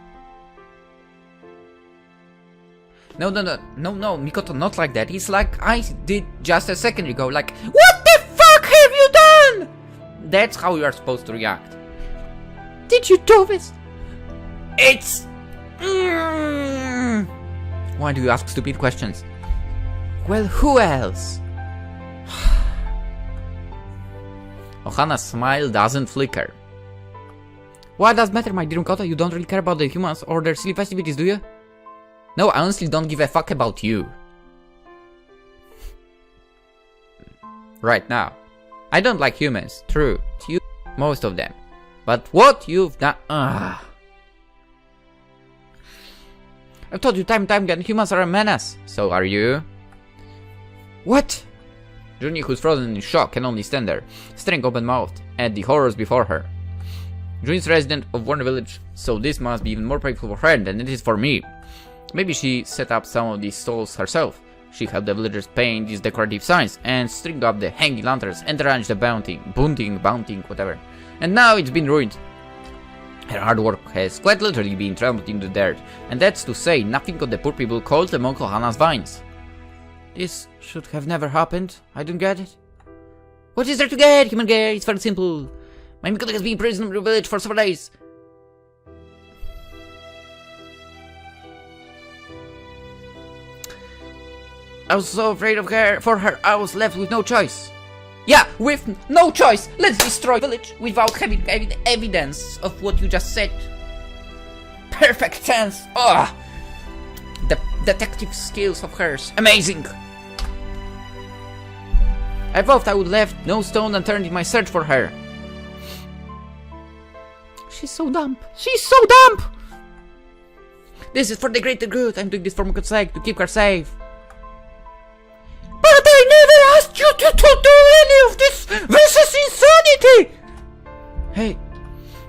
No, Mikoto, not like that. It's like I did just a second ago, like, what the fuck have you done? That's how you are supposed to react. Did you do this? It's... Why do you ask stupid questions? Well, who else? Ohana's smile doesn't flicker. What does matter, my dear Mikoto? You don't really care about the humans or their silly festivities, do you? No, I honestly don't give a fuck about you. Right now. I don't like humans, true. You, most of them. But what you've done... I've told you time and time again, humans are a menace. So are you? What? Juni, who's frozen in shock, can only stand there, staring open-mouthed at the horrors before her. Juni's resident of Warren Village, so this must be even more painful for her than it is for me. Maybe she set up some of these stalls herself. She helped the villagers paint these decorative signs and string up the hanging lanterns and arrange the bunting, whatever. And now it's been ruined. Her hard work has quite literally been trampled into the dirt, and that's to say nothing of the poor people called among Kohana's vines. This should have never happened. I don't get it. What is there to get, human girl? It's very simple. My Mikoto has been imprisoned in the village for several days. I was so afraid of her. For her, I was left with no choice. Yeah, with no choice. Let's destroy the village without having evidence of what you just said. Perfect sense. Ah, the detective skills of hers, amazing. I thought I would left no stone unturned in my search for her. She's so dumb. She's so dumb! This is for the greater good. I'm doing this for Mikoto's sake, to keep her safe. But I never asked you to do any of this! This is insanity! Hey.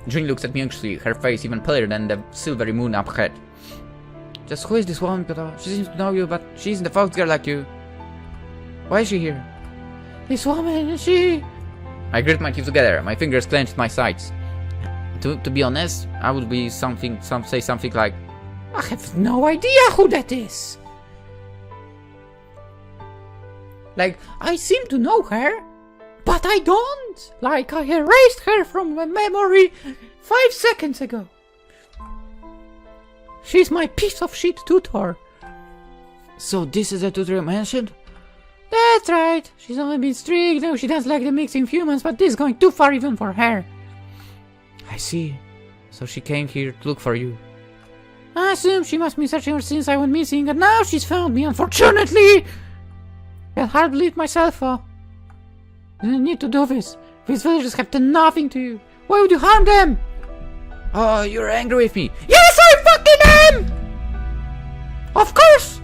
June looks at me anxiously, her face even paler than the silvery moon up ahead. Just who is this woman, Mikoto? She seems to know you, but she isn't a Foxgirl like you. Why is she here? This woman, she... I grit my teeth together, my fingers clenched my sides. To be honest, I would be say something like, I have no idea who that is. Like, I seem to know her, but I don't. Like, I erased her from my memory 5 seconds ago. She's my piece of shit tutor. So this is the tutor you mentioned? That's right. She's only been strict. No, she doesn't like the mixing humans, but this is going too far even for her. I see. So she came here to look for you. I assume she must be searching her since I went missing, and now she's found me, unfortunately! I'll hardly believe myself, You don't need to do this. These villagers have done nothing to you. Why would you harm them? Oh, you're angry with me. Yes, I fucking am! Of course!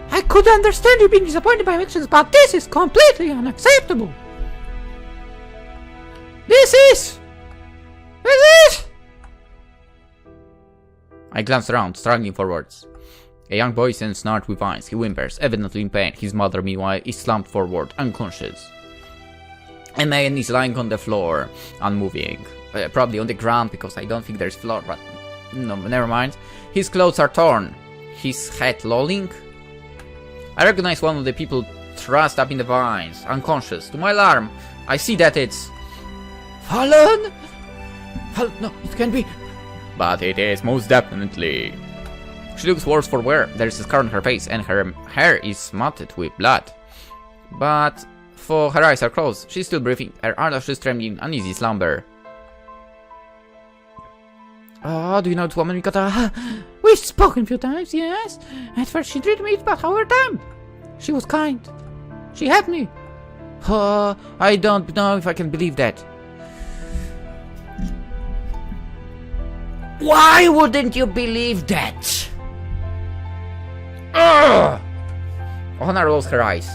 I could understand you being disappointed by my actions, but this is completely unacceptable! This is! I glance around, struggling forwards. A young boy stands snarled with eyes. He whimpers, evidently in pain. His mother, meanwhile, is slumped forward, unconscious. A man is lying on the floor, unmoving. Probably on the ground, because I don't think there's floor, but no, never mind. His clothes are torn, his head lolling. I recognize one of the people thrust up in the vines, unconscious. To my alarm, I see that it's... Fallen? No, it can't be. But it is most definitely. She looks worse for wear. There is a scar on her face and her hair is smutted with blood. But for her eyes are closed. She's still breathing. Her eyelashes trembling in uneasy slumber. Oh, do you know this woman, Mikoto? We've spoken a few times, yes. At first she treated me, but over time, she was kind. She helped me. Oh, I don't know if I can believe that. Why wouldn't you believe that? Ugh! Ohana rolls her eyes.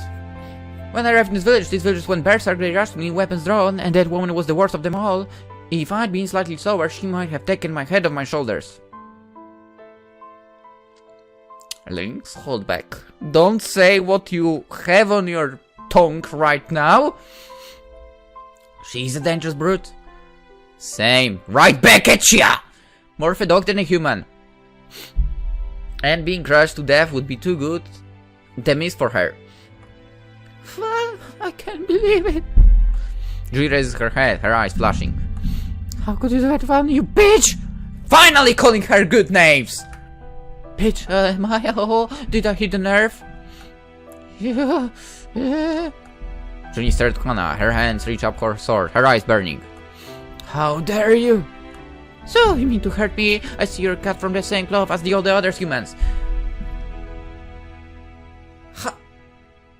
When I arrived in this village went berserk, they rushed me, weapons drawn, and that woman was the worst of them all. If I'd been slightly slower, she might have taken my head off my shoulders. Lynx, hold back. Don't say what you have on your tongue right now. She's a dangerous brute. Same. Right back at ya! More of a dog than a human. And being crushed to death would be too good. The miss for her. Well, I can't believe it. Julie raises her head, her eyes flashing. How could you do that, Van, you bitch? Finally calling her good names! Bitch, oh, did I hit the nerve? Yeah. Julie stared at Hana, her hands reach up for her sword, her eyes burning. How dare you! So, you mean to hurt me? I see you're cut from the same cloth as all the other humans.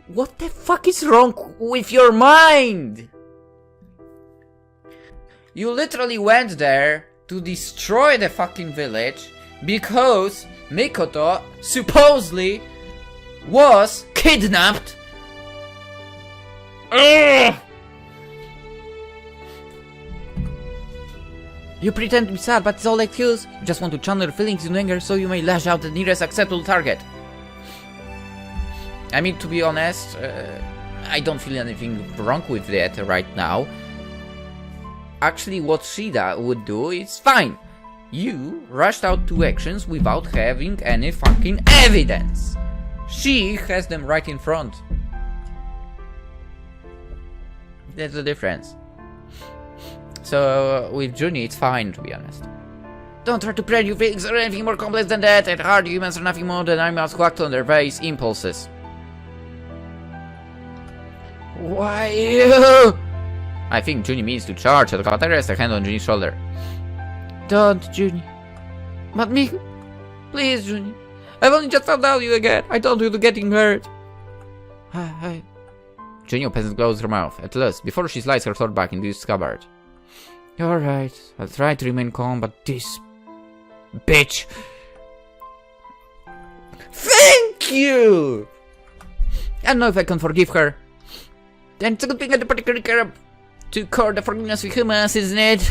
What the fuck is wrong with your mind? You literally went there to destroy the fucking village because Mikoto supposedly was kidnapped. Ugh! You pretend to be sad, but it's all excuse. You just want to channel your feelings into anger so you may lash out the nearest acceptable target. I mean, to be honest, I don't feel anything wrong with that right now. Actually, what Shida would do is fine. You rushed out to actions without having any fucking evidence. She has them right in front. That's the difference. So, with Junie, it's fine, to be honest. Don't try to pretend your feelings are anything more complex than that. At heart, humans are nothing more than animals who act on their base impulses. Why you? I think Junie means to charge. Sakura rests a hand on Junie's shoulder. Don't, Junie. But me, please, Junie. I've only just found out you again. I told you to getting hurt. Junie opens and closes her mouth. At last, before she slides her sword back into its scabbard. You're right. I'll try to remain calm, but this bitch. Thank you! I don't know if I can forgive her. Then it's a good thing I don't particularly care to court the forgiveness of humans, isn't it?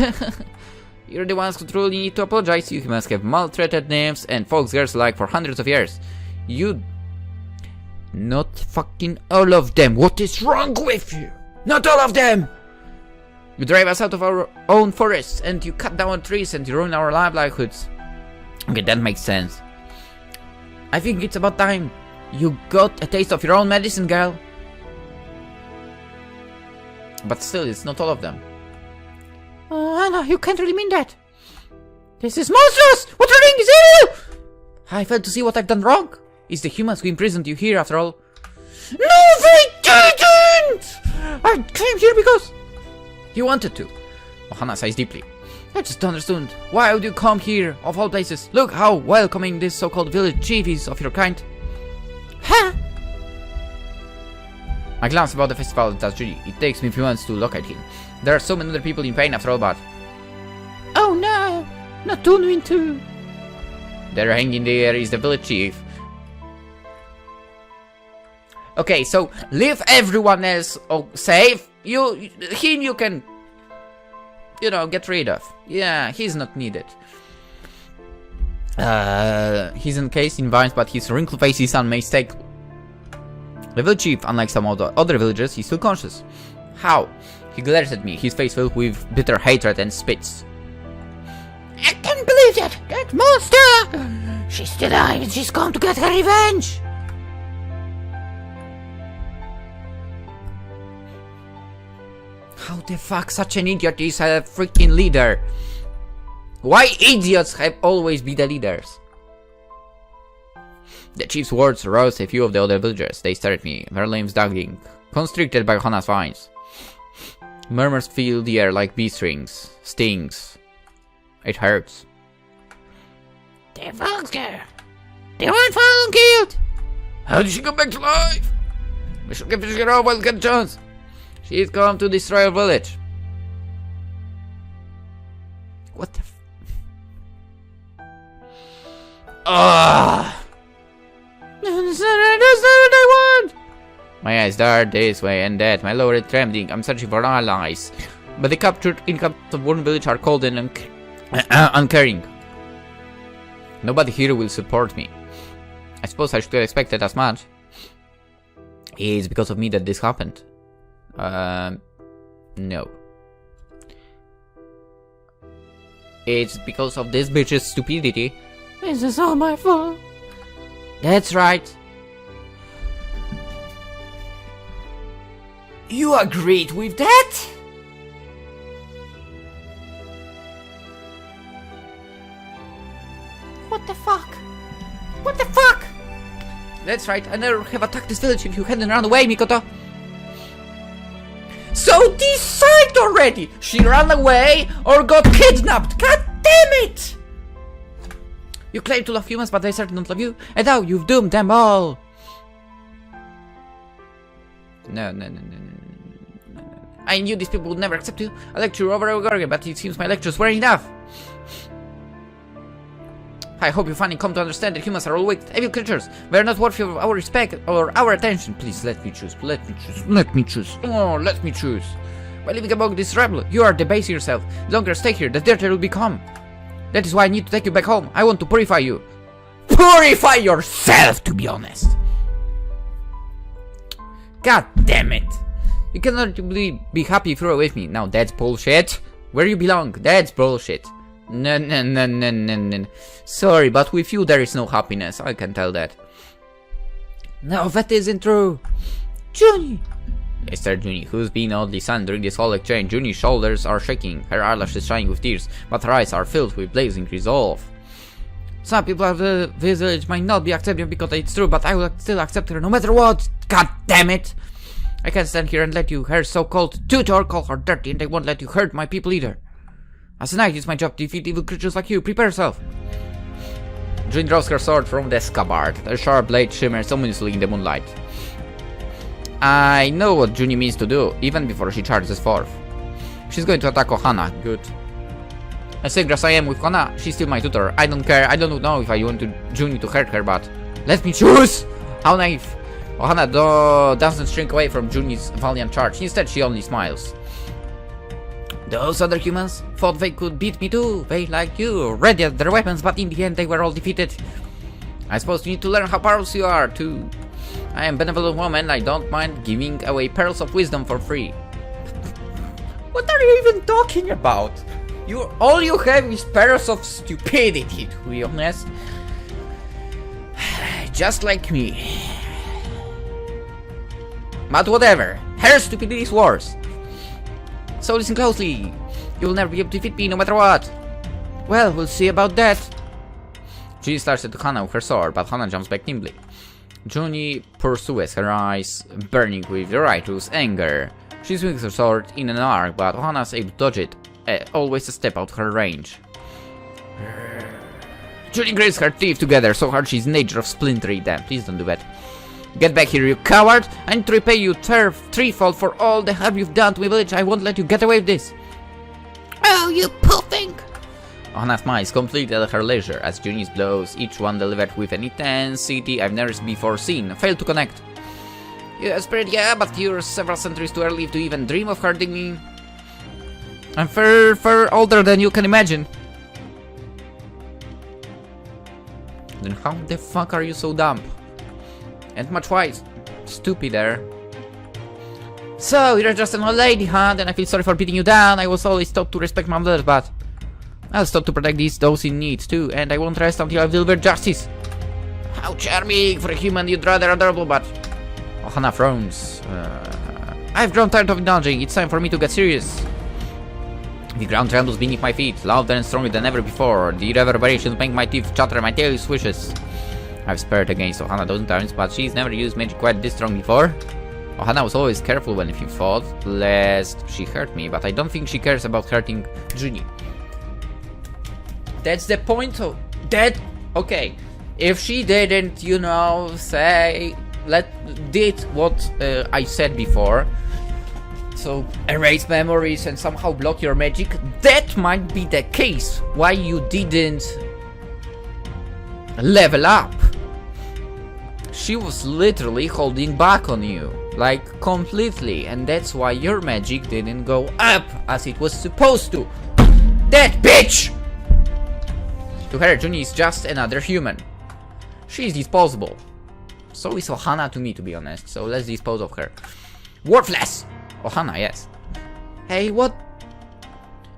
You're the ones who truly need to apologize. You humans have maltreated nymphs and Foxgirls alike for hundreds of years. You... Not fucking all of them. What is wrong with you? Not all of them! You drive us out of our own forests, and you cut down trees, and you ruin our livelihoods. Okay, that makes sense. I think it's about time you got a taste of your own medicine, girl. But still, it's not all of them. Oh, Anna, you can't really mean that. This is monstrous! What you're doing is evil! I failed to see what I've done wrong. It's the humans who imprisoned you here, after all. No, they didn't! I came here because... You wanted to. Ohana sighs deeply. I just don't understand. Why would you come here, of all places? Look how welcoming this so-called village chief is of your kind. Huh? I glance about the festival and touch Junie. It takes me a few months to locate him. There are so many other people in pain after all, but... Oh no! Not Unwin too! There hanging in the air is the village chief. Okay, so leave everyone else safe. Him you can, get rid of. Yeah, he's not needed. He's encased in vines, but his wrinkled face is unmistakable. The village chief, unlike some of the other villagers, is still conscious. How? He glares at me, his face filled with bitter hatred, and spits. I can't believe that! That monster! She's still alive and she's come to get her revenge! How the fuck such an idiot is a freaking leader? Why idiots have always been the leaders? The chief's words aroused a few of the other villagers. They stare at me, their limbs dangling, constricted by Hana's vines. Murmurs fill the air like bee stings. It hurts. The Foxgirl! The one fallen killed! How did she come back to life? We should finish her off while we get a chance. She's come to destroy our village. What the That's not what I want! My eyes dart this way and that, my lower lip trembling. I'm searching for allies. But the captured inhabitants of one village are cold and uncaring. Nobody here will support me. I suppose I should have expected as much. It's because of me that this happened. No. It's because of this bitch's stupidity. This is all my fault. That's right. You agreed with that? What the fuck? What the fuck? That's right, I never have attacked this village if you hadn't run away, Mikoto. So decide already! She ran away or got kidnapped! God damn it! You claim to love humans, but they certainly don't love you, and now you've doomed them all! No. I knew these people would never accept you. I lecture you over and over again, but it seems my lectures were enough. I hope you finally come to understand that humans are all wicked, evil creatures. They are not worthy of our respect or our attention. Please let me choose. Let me choose. Oh, let me choose. By living among this rebel, you are debasing yourself. The longer you stay here, the dirtier you will become. That is why I need to take you back home. I want to purify you. Purify yourself, to be honest. God damn it. You cannot be happy if you're with me. Now that's bullshit. Where you belong, that's bullshit. No. Sorry, but with you there is no happiness. I can tell that. No, that isn't true. Junie! Yes, sir, Junie, who's been oddly silent during this whole exchange. Junie's shoulders are shaking, her eyelashes shining with tears, but her eyes are filled with blazing resolve. Some people of the village might not be accepting because it's true, but I will still accept her no matter what. God damn it! I can't stand here and let you, her so-called tutor, call her dirty, and I won't let you hurt my people either. As a knight, it's my job to defeat evil creatures like you. Prepare yourself. June draws her sword from the scabbard. The sharp blade shimmers ominously in the moonlight. I know what Junie means to do, even before she charges forth. She's going to attack Ohana. Good. As sick as I am with Ohana, she's still my tutor. I don't care. I don't know if I want Junie to hurt her, but let me choose! How naive. Ohana doesn't shrink away from Junie's valiant charge. Instead, she only smiles. Those other humans thought they could beat me too. They, like you, ready at their weapons, but in the end they were all defeated. I suppose you need to learn how powerful you are too. I am a benevolent woman. I don't mind giving away pearls of wisdom for free. What are you even talking about? All you have is pearls of stupidity, to be honest. Just like me. But whatever, her stupidity is worse. So listen closely. You will never be able to defeat me no matter what. Well, we'll see about that. Junie starts at Hana with her sword, but Hana jumps back nimbly. Junie pursues, her eyes burning with righteous anger. She swings her sword in an arc, but Hana is able to dodge it, always a step out of her range. Junie grits her teeth together so hard she's in danger of splintering them. Please don't do that. Get back here, you coward! I need to repay you threefold for all the harm you've done to my village. I won't let you get away with this. Oh, you poor thing! Ohana smiles completely at her leisure as Junie's blows, each one delivered with an intensity I've never before seen, fail to connect. Yes, Spirit, yeah, but you're several centuries too early to even dream of hurting me. I'm far older than you can imagine. Then how the fuck are you so dumb? And much wise. Stupider. So, you're just an old lady, huh? Then I feel sorry for beating you down. I was always taught to respect my mother, but I'll stop to protect those in need too, and I won't rest until I deliver justice. How charming! For a human, you'd rather adorable, but Ohana frowns. I've grown tired of indulging. It's time for me to get serious. The ground trembles beneath my feet, louder and stronger than ever before. The reverberations make my teeth chatter, my tail swishes. I've spared against Ohana a dozen times, but she's never used magic quite this strong before. Ohana was always careful when she fought, lest she hurt me, but I don't think she cares about hurting Junie. That's the point of that. Okay, if she didn't, you know, did what I said before, so erase memories and somehow block your magic, that might be the case. Why you didn't level up? She was literally holding back on you, like completely, and that's why your magic didn't go up as it was supposed to. That bitch! To her, Junie is just another human. She is disposable. So is Ohana to me, to be honest, so let's dispose of her. Worthless! Ohana, yes. Hey, what?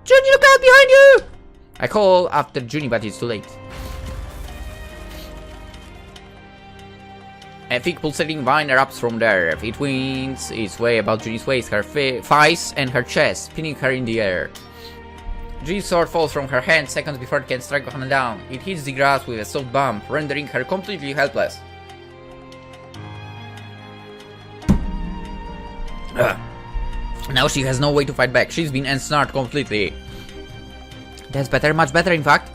Junie, look out behind you! I call after Junie, but it's too late. A thick pulsating vine erupts from the earth. It winds its way about Junie's waist, her thighs, and her chest, pinning her in the air. Junie's sword falls from her hand seconds before it can strike Ohana down. It hits the grass with a soft bump, rendering her completely helpless. Now she has no way to fight back. She's been ensnared completely. That's better, much better in fact.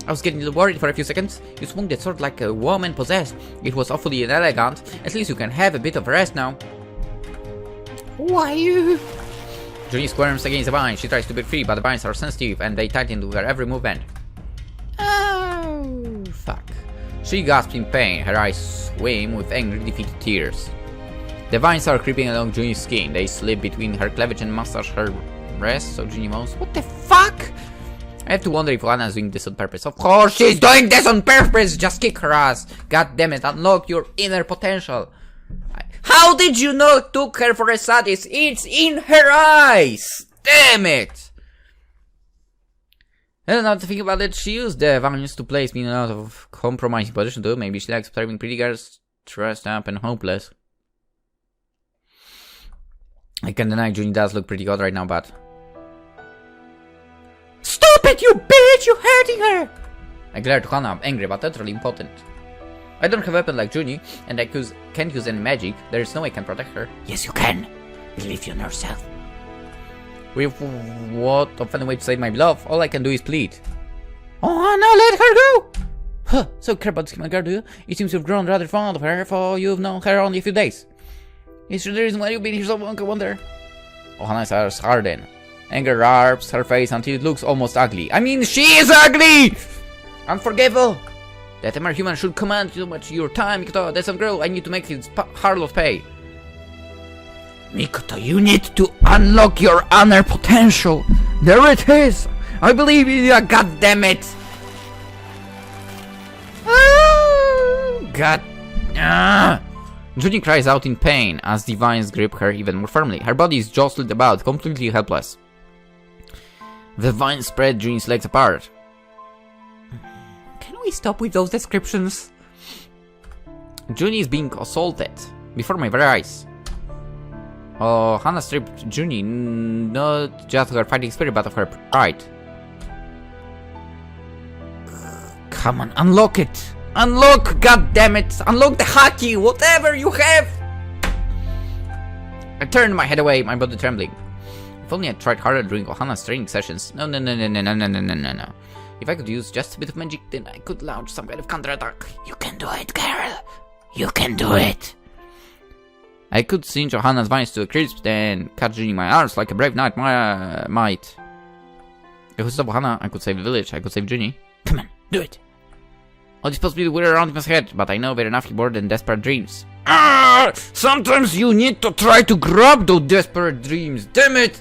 I was getting a little worried for a few seconds. You swung that sword like a woman possessed. It was awfully inelegant. At least you can have a bit of rest now. Why you? Junie squirms against the vine. She tries to break free, but the vines are sensitive and they tighten with her every movement. Oh, fuck. She gasps in pain. Her eyes swim with angry, defeated tears. The vines are creeping along Junie's skin. They slip between her cleavage and massage her breast, so Junie moans, "What the fuck?" I have to wonder if Lana is doing this on purpose. Of course she's doing this on purpose! Just kick her ass! God damn it, unlock your inner potential! How did you not took her for a sadist? It's in her eyes! Damn it! And now to think about it, she used the vines to place me in a lot of compromising position too. Maybe she likes observing pretty girls, dressed up and hopeless. I can't deny Junie does look pretty hot right now, but... Stop it, you bitch! You're hurting her! I glare to Hana, angry but utterly impotent. I don't have a weapon like Junie, and I can't use any magic. There is no way I can protect her. Yes, you can. Believe in yourself. With what offending way to save my beloved, all I can do is plead. Oh, now let her go! Huh, so care about this human girl, do you? It seems you've grown rather fond of her, for you've known her only a few days. Is there the reason why you've been here so long, I wonder? Ohana's eyes harden. Anger wraps her face until it looks almost ugly. I mean, she is ugly! Unforgivable! That a mere human should command too much your time, Mikoto. That's some girl I need to make his harlot pay. Mikoto, you need to unlock your honor potential. There it is! I believe in you, goddammit! God. Junie cries out in pain as the vines grip her even more firmly. Her body is jostled about, completely helpless. The vines spread Junie's legs apart. Can we stop with those descriptions? Junie is being assaulted before my very eyes. Oh, Hana stripped Junie not just of her fighting spirit, but of her pride. Come on, unlock it! Unlock, goddammit! Unlock the haki, whatever you have! I turned my head away, my body trembling. If only I tried harder during Ohana's training sessions. No. If I could use just a bit of magic, then I could launch some kind of counterattack. You can do it, girl. You can do it. I could cinch Ohana's vines to a crisp, then cut Junie in my arms like a brave knight might. If I stop Ohana, I could save the village, I could save Junie. Come on, do it. All these possibilities were around in my head, but I know they're nothing more than desperate dreams. Sometimes you need to try to grab those desperate dreams, damn it!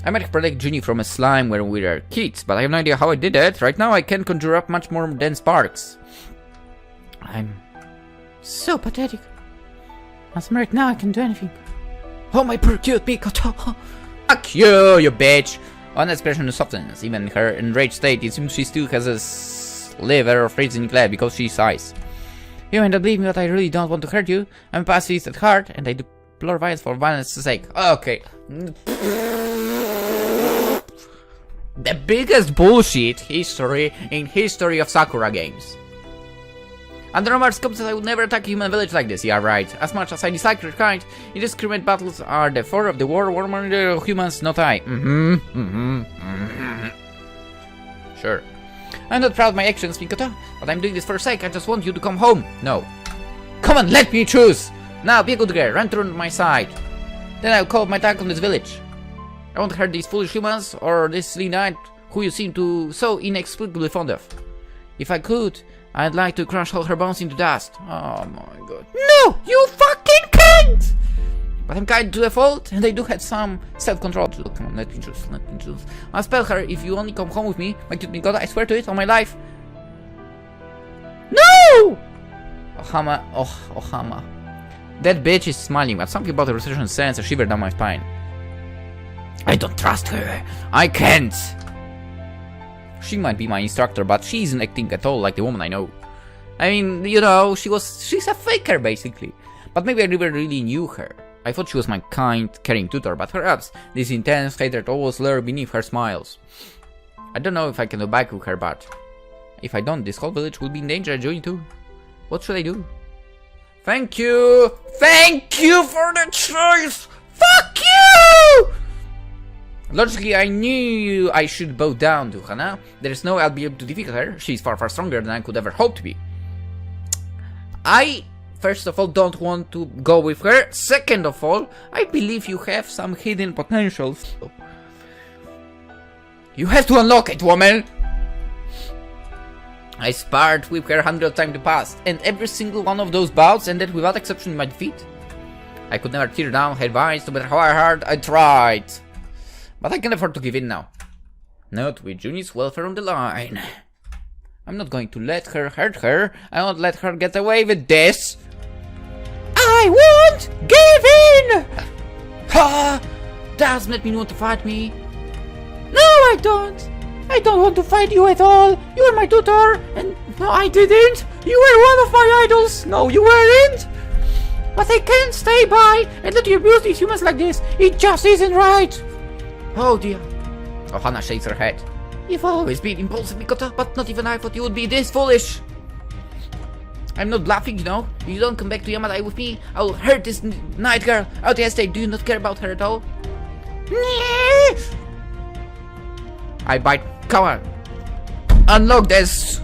I might protect Junie from a slime when we were kids, but I have no idea how I did it. Right now I can't conjure up much more than sparks. I'm so pathetic. As right now I can do anything. Oh my poor cute Mikoto! Fuck you, you bitch! On expression softens, even in her enraged state, it seems she still has a sliver of reason left because she sighs. You may not believe me, but I really don't want to hurt you. I'm a pacifist at heart, and I deplore violence for violence' sake. Okay. The biggest bullshit history in history of Sakura games. Under normal circumstances, I would never attack a human village like this. Yeah, right. As much as I dislike your kind, indiscriminate battles are the fur of the war warrior humans, not I. Sure. I'm not proud of my actions, Mikoto, but I'm doing this for your sake. I just want you to come home. No. Come on, let me choose! Now, be a good girl, run through my side. Then I'll call my attack on this village. I won't hurt these foolish humans, or this silly knight who you seem to so inexplicably fond of. If I could, I'd like to crush all her bones into dust. Oh my god. No! You fucking can't! But I'm kind to a fault, and I do have some self-control. Come on, let me choose. I'll spell her if you only come home with me, my cute Mikoto, I swear to it, on my life. No! Ohama. That bitch is smiling, but something about the recitation sends a shiver down my spine. I don't trust her. I can't! She might be my instructor, but she isn't acting at all like the woman I know. I mean, you know, she's a faker, basically. But maybe I never really knew her. I thought she was my kind, caring tutor, but perhaps this intense hatred always lurked beneath her smiles. I don't know if I can go back with her, but if I don't, this whole village will be in danger, Junie too. What should I do? Thank you! Thank you for the choice! Fuck you! Logically, I knew I should bow down to Hana. There's no way I'll be able to defeat her. She's far stronger than I could ever hope to be. I, first of all, don't want to go with her. Second of all, I believe you have some hidden potentials. You have to unlock it, woman! I sparred with her 100 times in the past, and every single one of those bouts ended without exception in my defeat. I could never tear down her vines, no matter how hard I tried. But I can afford to give in now. Not with Junie's welfare on the line. I'm not going to let her hurt her. I won't let her get away with this. I won't give in! Ha! Doesn't that mean you want to fight me? No, I don't. I don't want to fight you at all. You were my tutor, and no, I didn't. You were one of my idols. No, you weren't. But I can't stay by and let you abuse these humans like this. It just isn't right. Oh dear. Ohana shakes her head. You've always been impulsive, Mikoto, but not even I thought you would be this foolish. I'm not bluffing, you know. If you don't come back to Yamatai with me, I will hurt this night girl. Out yesterday, do you not care about her at all? I bite. Come on. Unlock this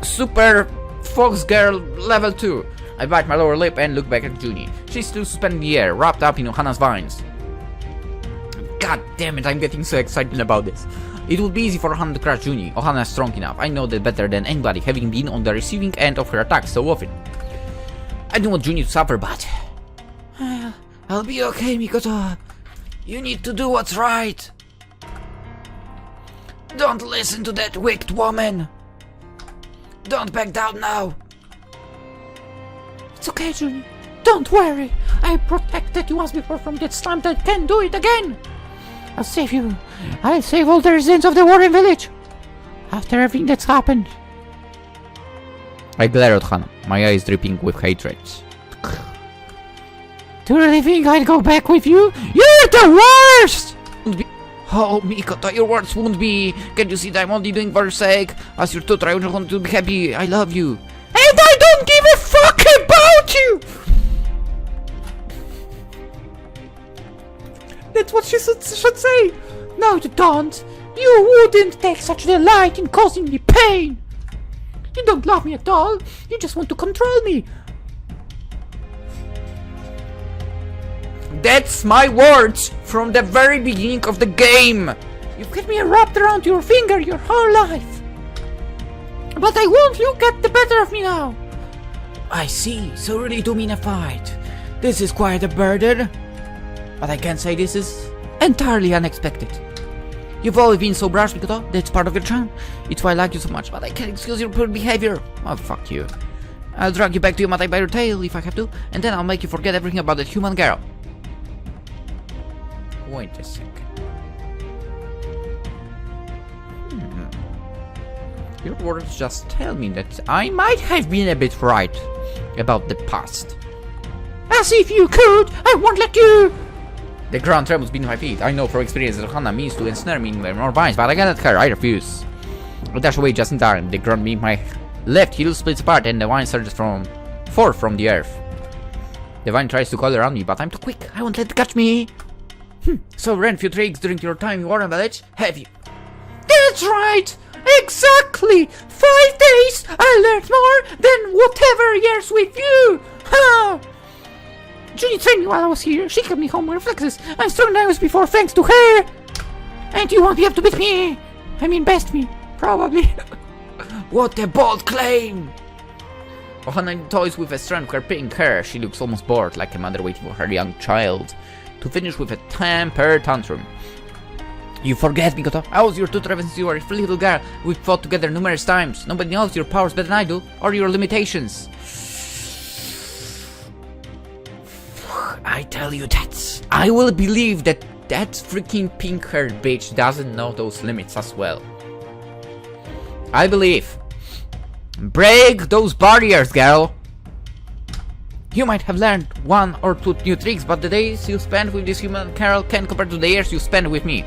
super Foxgirl level 2. I bite my lower lip and look back at Junie. She's still suspended in the air, wrapped up in Ohana's vines. God damn it, I'm getting so excited about this. It would be easy for Ohana to crush Junie. Ohana is strong enough. I know that better than anybody, having been on the receiving end of her attacks so often. I don't want Junie to suffer, but... I'll be okay, Mikoto. You need to do what's right. Don't listen to that wicked woman. Don't back down now. It's okay, Junie. Don't worry. I protected you once before from that slime that can do it again. I'll save you. I'll save all the residents of the Warren village. After everything that's happened. I glare at Ohana, my eyes dripping with hatred. Do you really think I'd go back with you? You're the worst! Oh, Mikoto, your words won't be. Can't you see that I'm only doing for your sake? As your tutor, I just want to be happy. I love you. And I don't give a fuck about you! That's what she should say. No, you don't. You wouldn't take such delight in causing me pain. You don't love me at all. You just want to control me. That's my words from the very beginning of the game. You've got me wrapped around your finger your whole life. But I won't you get the better of me now. I see, so really do mean a fight. This is quite a burden. But I can't say this is entirely unexpected. You've always been so brash, Mikoto. That's part of your charm. It's why I like you so much, but I can't excuse your poor behavior. Oh, fuck you. I'll drag you back to Yamatai by your tail if I have to, and then I'll make you forget everything about that human girl. Wait a second. Your words just tell me that I might have been a bit right about the past. As if you could! I won't let you! The ground trembles beneath my feet. I know from experience that Ohana means to ensnare me in more vines, but I cannot her. I refuse. I dash away just in time. The ground beneath my left heel splits apart and the vine surges forth from the earth. The vine tries to coil around me, but I'm too quick. I won't let it catch me. So ran few tricks during your time in Warren Village, have you? That's right! Exactly! 5 days! I learned more than whatever years with you! Ha! Junie trained me while I was here. She kept me home with reflexes. I'm stronger than I was before thanks to her! And you won't be able to beat me! I mean best me, probably. What a bold claim! Ohana toys with a strand of her pink hair. She looks almost bored, like a mother waiting for her young child to finish with a temper tantrum. You forget, Mikoto. I was your tutor ever since you were a little girl. We've fought together numerous times. Nobody knows your powers better than I do, or your limitations. I tell you that I will believe that that freaking pink-haired bitch doesn't know those limits as well. I believe. Break those barriers, girl. You might have learned 1 or 2 new tricks, but the days you spend with this human girl can't compare to the years you spend with me.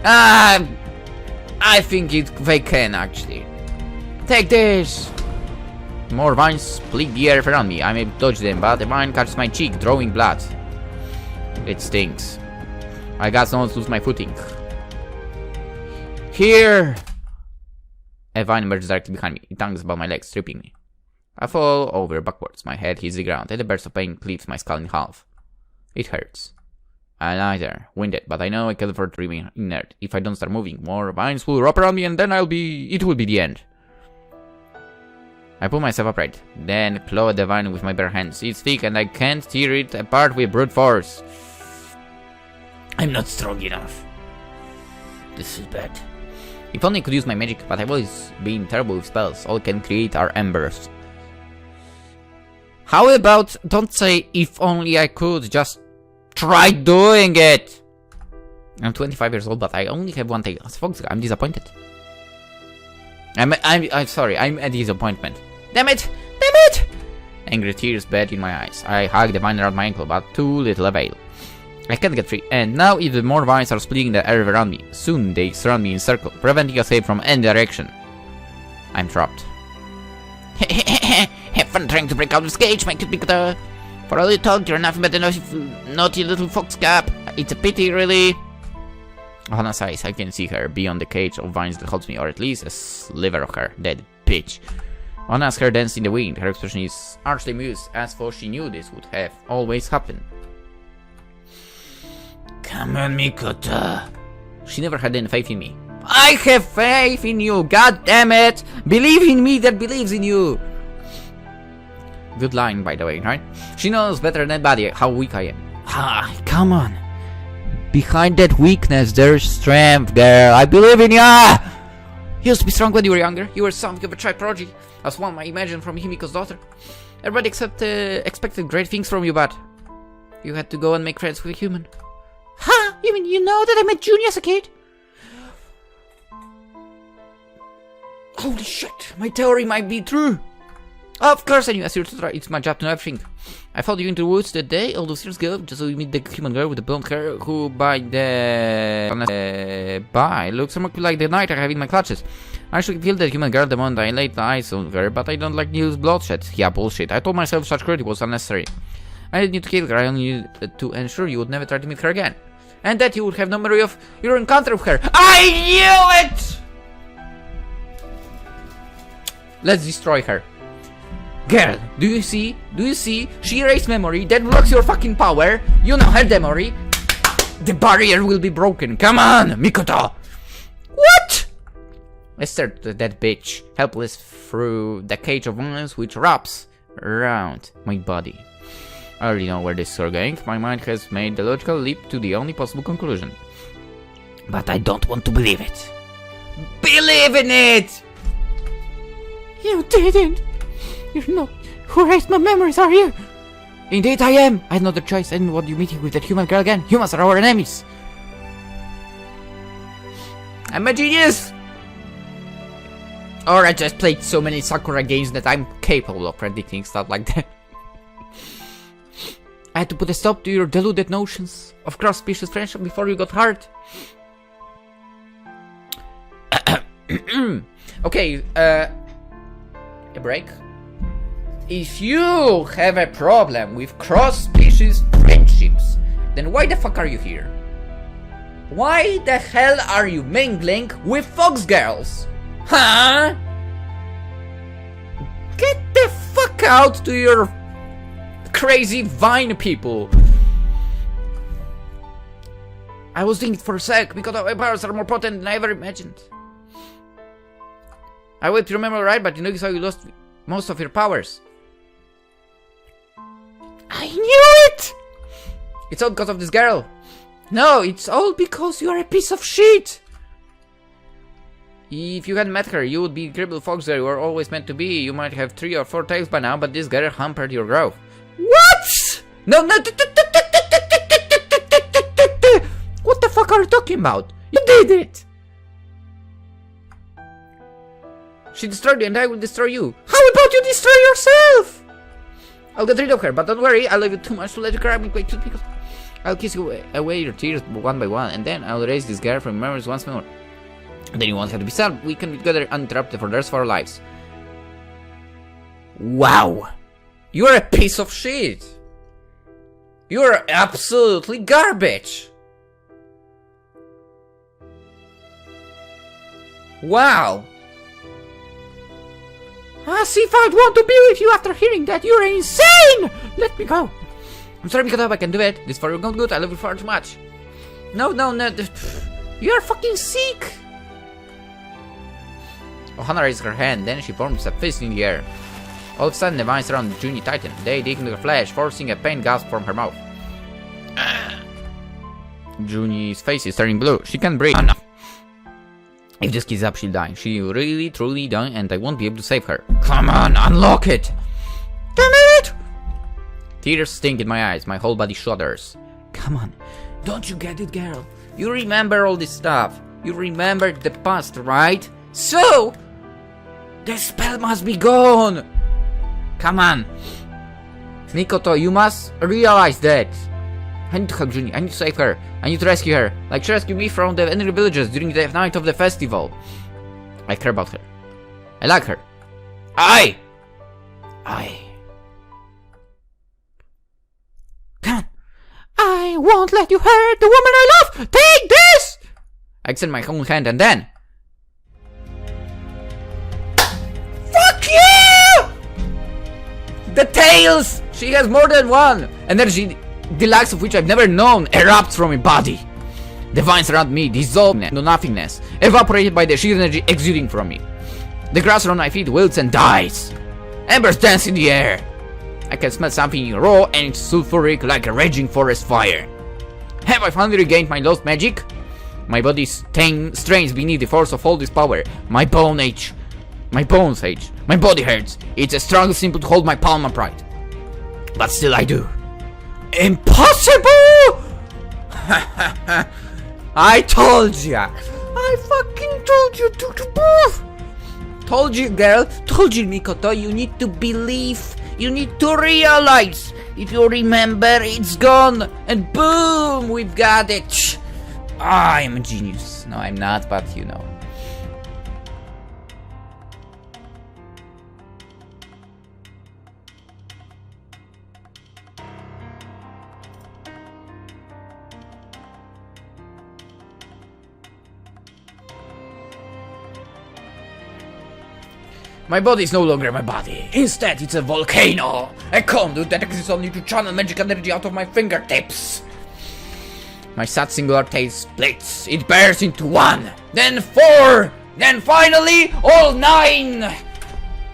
I think they can, actually. Take this! More vines split the earth around me. I may dodge them, but the vine catches my cheek, drawing blood. It stinks. I got to lose my footing. Here! A vine emerges directly behind me. It tangles about my legs, stripping me. I fall over backwards, my head hits the ground, and a burst of pain cleaves my skull in half. It hurts. I lie there, winded, but I know I can't afford to remain inert. If I don't start moving, more vines will wrap around me and then it will be the end. I pull myself upright, then claw at the vine with my bare hands. It's thick and I can't tear it apart with brute force. I'm not strong enough. This is bad. If only I could use my magic, but I've always been terrible with spells. All I can create are embers. How about don't say if only I could, just try doing it! I'm 25 years old, but I only have one tail. As Foxgirl, I'm disappointed. I'm sorry, I'm a disappointment. Damn it! Damn it! Angry tears bed in my eyes. I hug the vine around my ankle, but too little avail. I can't get free. And now even more vines are splitting the air around me. Soon they surround me in a circle, preventing escape from any direction. I'm trapped. Have fun trying to break out of this cage, my cute Mikoto. For all you talk, you're nothing but a naughty little fox cap. It's a pity, really. Hana sighs. I can see her beyond the cage of vines that holds me, or at least a sliver of her. Dead bitch. Hana asks her dance in the wind. Her expression is archly amused, as for she knew this would have always happened. Come on, Mikoto. She never had any faith in me. I have faith in you, god damn it! Believe in me that believes in you! Good line, by the way, right? She knows better than anybody how weak I am. Ah, come on. Behind that weakness, there's strength, girl. I believe in ya! You used to be strong when you were younger. You were something of a child prodigy, as one might imagine from Himiko's daughter. Everybody expected great things from you, but you had to go and make friends with a human. Huh? You mean you know that I met Juni as a kid? Holy shit, my theory might be true. Of course I knew, as your tutor, it's my job to know everything. I followed you into the woods that day, all those years ago, just so you meet the human girl with the blonde hair, who by looks somewhat like the knight I have in my clutches. I should kill that human girl the moment I laid eyes on her, but I don't like news bloodshed. Yeah, bullshit. I told myself such cruelty was unnecessary. I didn't need to kill her, I only needed to ensure you would never try to meet her again. And that you would have no memory of your encounter with her. I knew it! Let's destroy her. Girl, do you see? Do you see? She erased memory, that blocks your fucking power. You know her memory. The barrier will be broken. Come on, Mikoto! What? I stared at that bitch, helpless through the cage of violence which wraps around my body. I already know where this is going. My mind has made the logical leap to the only possible conclusion. But I don't want to believe it. Believe in it! You didn't! You're not who erased my memories, are you? Indeed I am! I had no other choice. I didn't want you meeting with that human girl again. Humans are our enemies. I'm a genius! Or I just played so many Sakura games that I'm capable of predicting stuff like that. I had to put a stop to your deluded notions of cross-species friendship before you got hurt. Okay, a break. If you have a problem with cross-species friendships, then why the fuck are you here? Why the hell are you mingling with Foxgirls? Huh? Get the fuck out to your crazy vine people. I was doing it for a sec because my powers are more potent than I ever imagined. I wait to remember right, but you notice how you lost most of your powers. I knew it! It's all because of this girl. No, it's all because you are a piece of shit. If you hadn't met her, you would be the incredible fox you were always meant to be. You might have 3 or 4 tails by now, but this girl hampered your growth. What? No. What the fuck are you talking about? You did it! She destroyed you and I will destroy you. How about you destroy yourself? I'll get rid of her, but don't worry, I love you too much to let you cry me quick because I'll kiss you away your tears one by one, and then I'll erase this girl from memories once more. Then you won't have to be sad. We can be together uninterrupted for the rest of our lives. Wow! You're a piece of shit! You're absolutely garbage! Wow! As if I'd want to be with you after hearing that. You're insane! Let me go. I'm sorry, Mikoto, I can do it. This for your good. I love you far too much. No. You're fucking sick. Ohana raised her hand, then she forms a fist in the air. All of a sudden, the vines around Juni tightened. They dig into her flesh, forcing a pain gasp from her mouth. Juni's face is turning blue. She can't breathe. Enough. If this keeps up, she'll die. She'll really, truly die, and I won't be able to save her. Come on, unlock it! Damn it! Tears stink in my eyes. My whole body shudders. Come on. Don't you get it, girl? You remember all this stuff. You remember the past, right? So, the spell must be gone. Come on. Mikoto, you must realize that. I need to help Junie. I need to save her. I need to rescue her. Like she rescued me from the enemy villagers during the night of the festival. I care about her. I like her. I. Come on. I won't let you hurt the woman I love! Take this! I extend my own hand and then... Fuck you! The tails! She has more than one! Energy, the likes of which I've never known, erupts from my body. The vines around me dissolve into nothingness, evaporated by the sheer energy exuding from me. The grass around my feet wilts and dies. Embers dance in the air. I can smell something raw and sulfuric like a raging forest fire. Have I finally regained my lost magic? My body strains beneath the force of all this power. My bones ache. My body hurts. It's a struggle simple to hold my palm upright. But still I do. Impossible! I told ya! I fucking told you to move! Told you, girl. Told you, Mikoto. You need to believe. You need to realize. If you remember, it's gone. And boom, we've got it. I'm a genius. No, I'm not, but you know. My body is no longer my body. Instead, it's a volcano. A conduit that exists only to channel magic energy out of my fingertips. My sad singular tail splits. It bursts into 1, then 4, then finally all 9.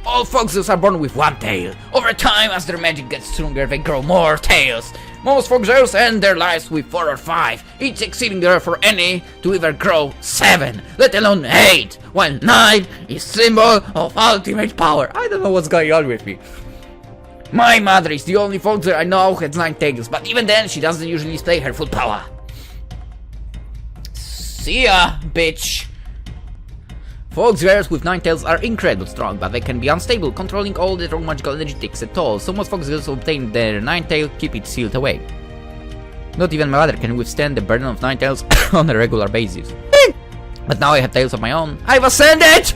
All foxes are born with 1 tail. Over time, as their magic gets stronger, they grow more tails. Most foxgirls end their lives with 4 or 5, each exceeding the rare for any to ever grow 7, let alone 8, while 9 is symbol of ultimate power. I don't know what's going on with me. My mother is the only foxgirl I know who has 9 tails, but even then she doesn't usually display her full power. See ya, bitch. Foxgirls with 9 tails are incredibly strong, but they can be unstable, controlling all the wrong magical energy takes a toll, so most foxgirls who obtain their 9 tail keep it sealed away. Not even my mother can withstand the burden of 9 tails on a regular basis. But now I have tails of my own. I've ascended!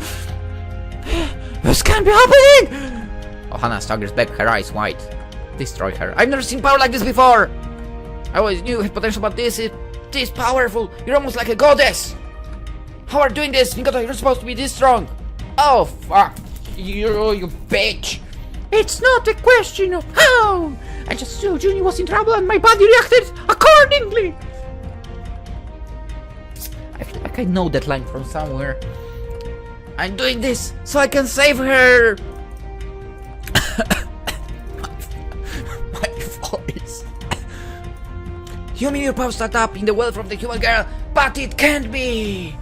This can't be happening! Ohana staggers back, her eyes wide. Destroy her. I've never seen power like this before! I always knew you had potential, but this is powerful. You're almost like a goddess! How are you doing this? Mikoto, you're supposed to be this strong. Oh, fuck. You bitch. It's not a question of how. I just knew Junie was in trouble and my body reacted accordingly. I feel like I know that line from somewhere. I'm doing this so I can save her. my voice. You mean your power start up in the well from the human girl, but it can't be.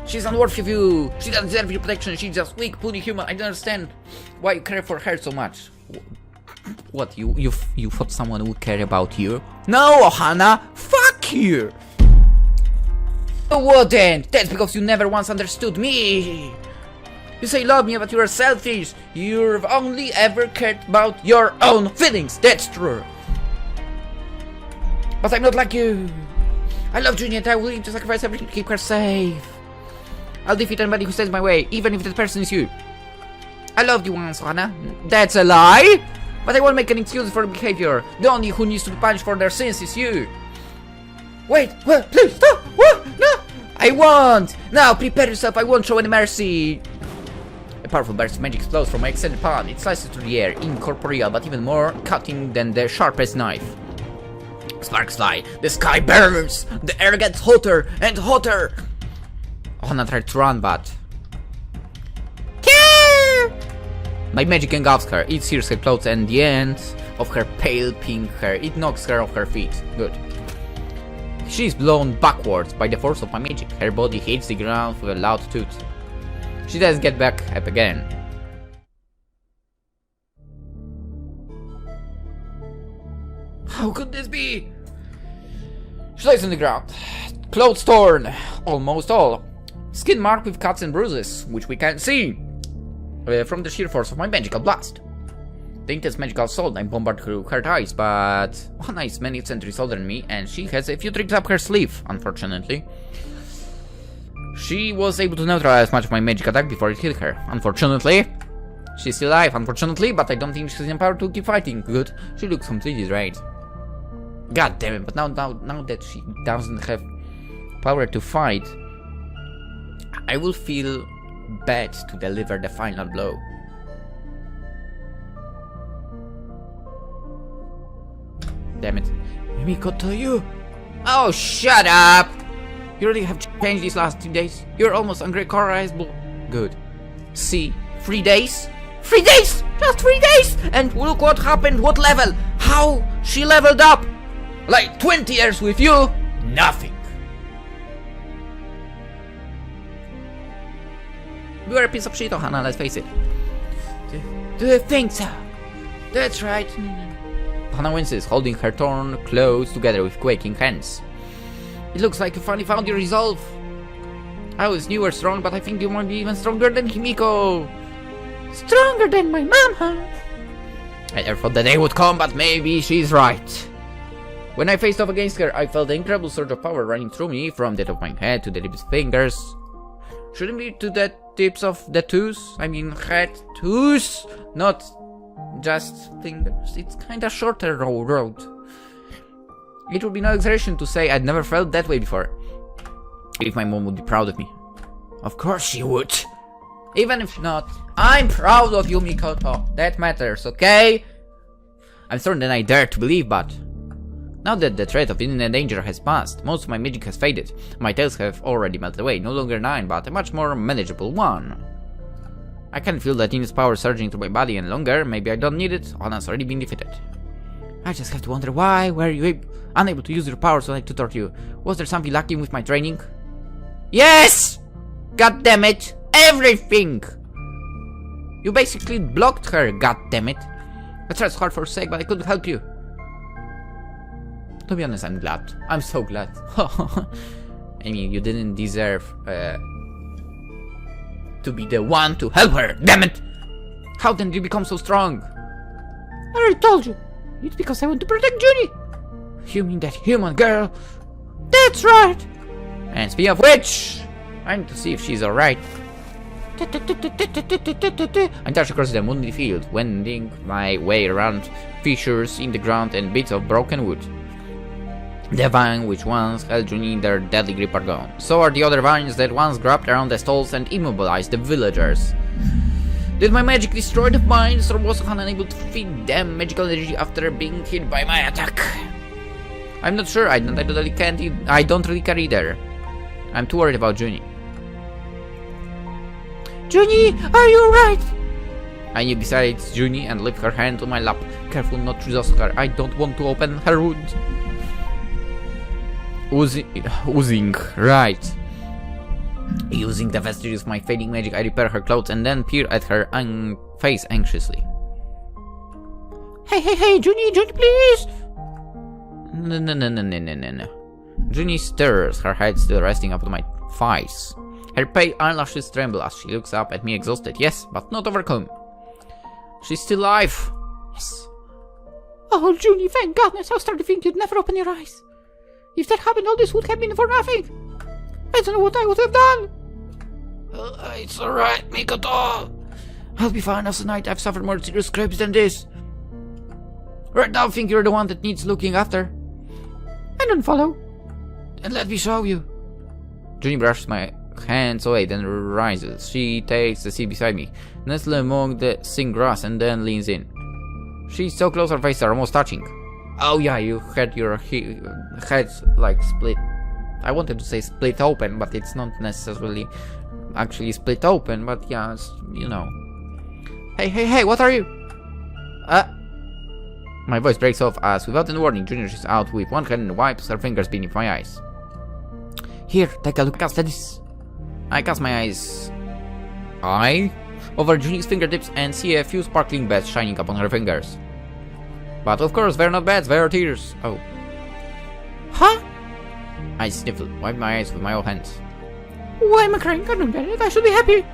She's unworthy of you. She doesn't deserve your protection. She's just weak, puny human. I don't understand why you care for her so much. What? You thought someone would care about you? No, Ohana. Fuck you. You wouldn't. That's because you never once understood me. You say you love me, but you are selfish. You've only ever cared about your own feelings. That's true. But I'm not like you. I love Junie and I'm willing to sacrifice everything to keep her safe. I'll defeat anybody who stands my way, even if that person is you. I loved you once, Ohana. That's a lie! But I won't make an excuse for behavior. The only who needs to be punished for their sins is you. Wait, what? Please, stop! What? No! I won't! Now, prepare yourself, I won't show any mercy! A powerful burst of magic explodes from my extended palm. It slices through the air, incorporeal, but even more cutting than the sharpest knife. Sparks fly, the sky burns, the air gets hotter and hotter! Ohana tried to run, but... My magic engulfs her, it sears her clothes and the end of her pale pink hair. It knocks her off her feet. Good. She is blown backwards by the force of my magic. Her body hits the ground with a loud toot. She doesn't get back up again. How could this be? She lays on the ground. Clothes torn. Almost all. Skin marked with cuts and bruises, which we can't see. From the sheer force of my magical blast. The intense magical assault I bombarded through her eyes, but Hana is many centuries older than me, and she has a few tricks up her sleeve, unfortunately. She was able to neutralize much of my magic attack before it hit her. Unfortunately. She's still alive, unfortunately, but I don't think she's empowered to keep fighting. Good. She looks completely drained. God damn it, but now that she doesn't have power to fight, I will feel bad to deliver the final blow. Damn it. Mikoto, you... Oh, shut up! You really have changed these last 2 days. You're almost unrecognizable. Good. See, 3 days? 3 days! Just 3 days! And look what happened, what level! How she leveled up! Like 20 years with you, nothing. You are a piece of shit, Ohana, let's face it. Do you think so? That's right. Hana winces, holding her torn clothes together with quaking hands. It looks like you finally found your resolve. I always knew you were strong, but I think you might be even stronger than Himiko. Stronger than my mom, huh? I never thought the day would come, but maybe she's right. When I faced off against her, I felt an incredible surge of power running through me, from the top of my head to the tips of fingers. Shouldn't be to the tips of the toes? I mean head, toes, not just fingers. It's kinda shorter road. It would be no exaggeration to say I'd never felt that way before. If my mom would be proud of me. Of course she would. Even if not, I'm proud of you, Mikoto. That matters, okay? I'm certain than I dare to believe, but... Now that the threat of imminent danger has passed, most of my magic has faded. My tails have already melted away, no longer 9, but a much more manageable 1. I can feel that intense power surging through my body any longer. Maybe I don't need it. Hana's already been defeated. I just have to wonder why were you unable to use your powers when I tutored you? Was there something lacking with my training? Yes! God damn it! Everything! You basically blocked her, god damn it. I tried hard for sake, but I couldn't help you. To be honest, I'm glad. I'm so glad. I mean, you didn't deserve to be the one to help her, damn it! How then did you become so strong? I already told you. It's because I want to protect Junie. You mean that human girl? That's right. And speaking of which, I need to see if she's alright. I dash across the moonlit field, wending my way around fissures in the ground and bits of broken wood. The vine which once held Junie in their deadly grip are gone. So are the other vines that once grabbed around the stalls and immobilized the villagers. Did my magic destroy the vines, or was Han unable to feed them magical energy after being hit by my attack? I'm not sure. I don't really care either. I'm too worried about Junie. Junie, are you alright? I knew besides Junie and lifted her hand on my lap. Careful not to exhaust her. I don't want to open her wound. Oozing, right. Using the vestiges of my fading magic, I repair her clothes and then peer at her face anxiously. Hey, Junie, please! No. Junie stirs, her head still resting upon my thighs. Her pale eyelashes tremble as she looks up at me exhausted, yes, but not overcome. She's still alive. Yes. Oh, Junie, thank goodness, I was starting to think you'd never open your eyes. If that happened, all this would have been for nothing. I don't know what I would have done. It's alright, Mikoto. I'll be fine as tonight. I've suffered more serious scrapes than this. Right now, I think you're the one that needs looking after. I don't follow. Then let me show you. Junie brushes my hands away, then rises. She takes the seat beside me, nestles among the sing grass, and then leans in. She's so close, her faces are almost touching. Oh yeah, you had your head like split. I wanted to say split open, but it's not necessarily actually split open, but yeah, you know. Hey, what are you? My voice breaks off as, without any warning, Junior is out with one hand and wipes her fingers beneath my eyes. Here, take a look at this. I cast my eyes over Junie's fingertips and see a few sparkling beds shining upon her fingers. But of course, they're not beds, they're tears. Oh. Huh? I sniffle, wipe my eyes with my own hands. Why am I crying? I don't get it. I should be happy.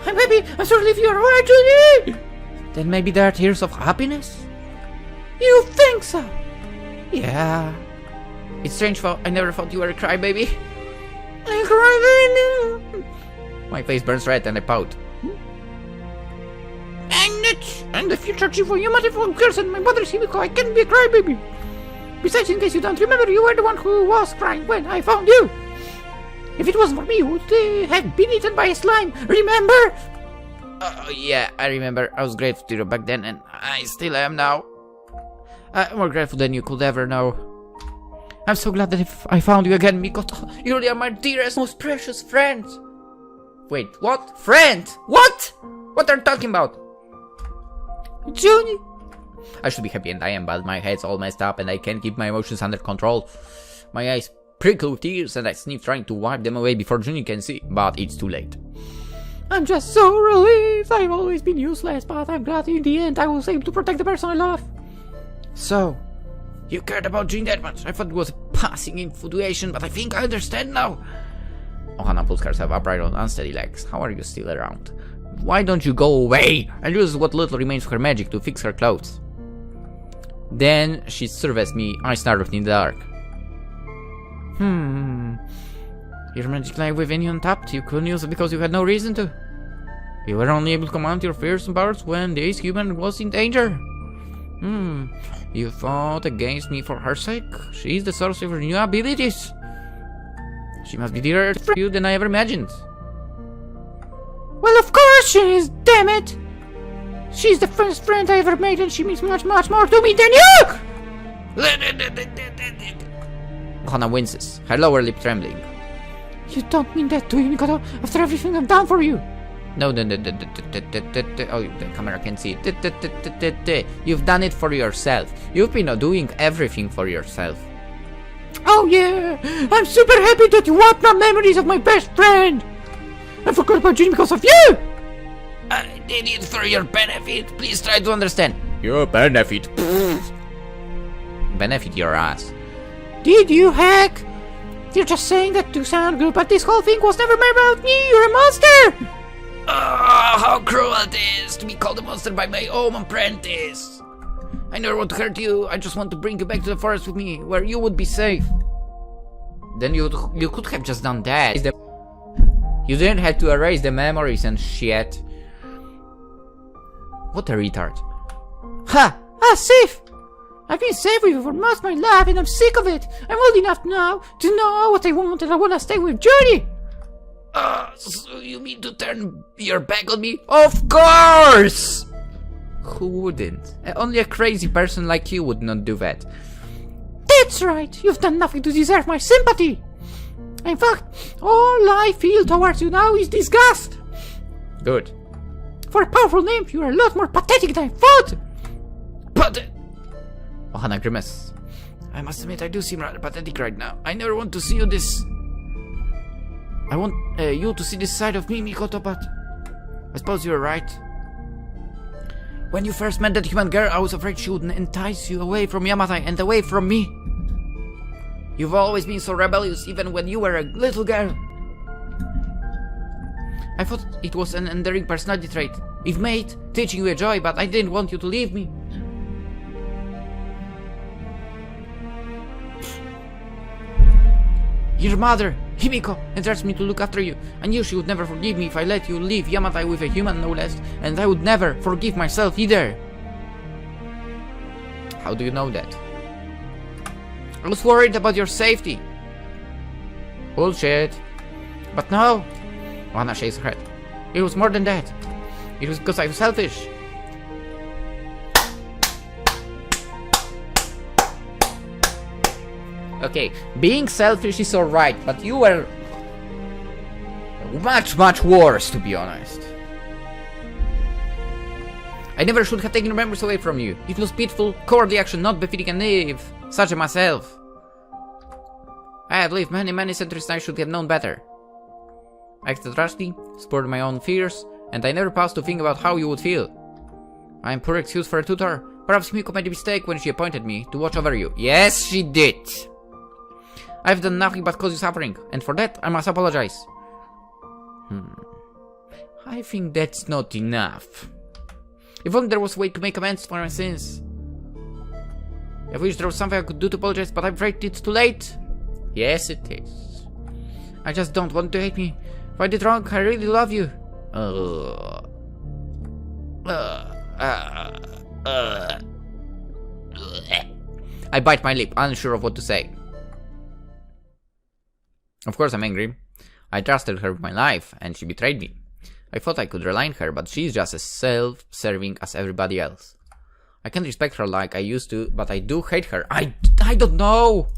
I'm happy. I'm so relieved you're alright, Junie. Then maybe there are tears of happiness? You think so? Yeah. It's strange, I never thought you were a crybaby. I cry. My face burns red and I pout. I'm the future chief of humanity for girls and my mother's Himiko. I can't be a crybaby. Besides, in case you don't remember, you were the one who was crying when I found you. If it wasn't for me, you would have been eaten by a slime. Remember? Yeah, I remember. I was grateful to you back then, and I still am now. More grateful than you could ever know. I'm so glad that I found you again, Mikoto. You really are my dearest, most precious friend. Wait, what? Friend? What? What are you talking about? Junie. I should be happy, and I am, but my head's all messed up, and I can't keep my emotions under control. My eyes prickle with tears, and I sniff trying to wipe them away before Junie can see, but it's too late. I'm just so relieved. I've always been useless, but I'm glad in the end I was able to protect the person I love. So, you cared about Junie that much? I thought it was a passing infatuation, but I think I understand now. Ohana pulls herself upright on unsteady legs. How are you still around? Why don't you go away and use what little remains of her magic to fix her clothes? Then she surveys me, eyes narrowed in the dark. Your magic lay within you untapped. You couldn't use it because you had no reason to. You were only able to command your fearsome powers when the ace human was in danger. You fought against me for her sake. She is the source of your new abilities. She must be dearer to you than I ever imagined. Well, of course she is, damn it! She's the first friend I ever made, and she means much, much more to me than you! Ohana winces, her lower lip trembling. You don't mean that, do you, Mikoto? After everything I've done for you? No, oh, the camera can see it. You've done it for yourself. You've been doing everything for yourself. Oh yeah! I'm super happy that you wiped my memories of my best friend! I forgot about Junie because of you! I did it for your benefit. Please try to understand. Your benefit. Benefit your ass. Did you hack? You're just saying that to sound good, but this whole thing was never made about me. You're a monster! How cruel it is to be called a monster by my own apprentice. I never want to hurt you. I just want to bring you back to the forest with me, where you would be safe. Then you could have just done that. You didn't have to erase the memories and shit. What a retard. Ha! Safe! I've been safe with you for most of my life and I'm sick of it. I'm old enough now to know what I want and I want to stay with Junie. So you mean to turn your back on me? Of course! Who wouldn't? Only a crazy person like you would not do that. That's right. You've done nothing to deserve my sympathy. In fact, all I feel towards you now is disgust. Good. For a powerful nymph, you are a lot more pathetic than I thought. Ohana grimaces. I must admit, I do seem rather pathetic right now. I never want to see you this... I want you to see this side of me, Mikoto, but... I suppose you're right. When you first met that human girl, I was afraid she would entice you away from Yamatai and away from me. You've always been so rebellious, even when you were a little girl. I thought it was an endearing personality trait. It made teaching you a joy, but I didn't want you to leave me. Your mother, Himiko, entrusts me to look after you. I knew she would never forgive me if I let you leave Yamatai with a human, no less, and I would never forgive myself either. How do you know that? I was worried about your safety. Bullshit. But no. Ohana shakes her head. It was more than that. It was because I was selfish. Okay, being selfish is alright, but you were much, much worse, to be honest. I never should have taken your memories away from you. It was pitiful, cowardly action, not befitting a knave such as myself. I have lived many centuries and I should have known better. I acted rashly, spurred my own fears, and I never paused to think about how you would feel. I am poor excuse for a tutor. Perhaps Himiko made a mistake when she appointed me to watch over you. Yes, she did. I've done nothing but cause you suffering, and for that I must apologize. I think that's not enough. If only there was a way to make amends for my sins. I wish there was something I could do to apologize, but I'm afraid it's too late. Yes, it is. I just don't want to hate me. If I did wrong, I really love you. I bite my lip, unsure of what to say. Of course I'm angry. I trusted her with my life, and she betrayed me. I thought I could rely on her, but she's just as self-serving as everybody else. I can't respect her like I used to, but I do hate her. I don't know!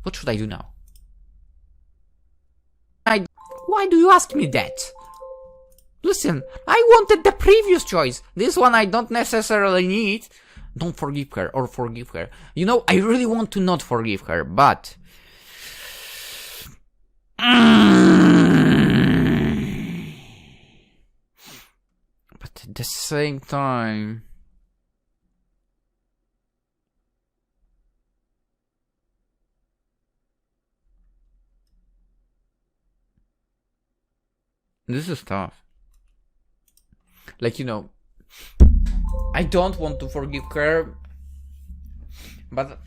What should I do now? Why do you ask me that? Listen, I wanted the previous choice. This one I don't necessarily need. Don't forgive her or forgive her. You know, I really want to not forgive her, but... But at the same time... This is tough. Like, you know, I don't want to forgive her, but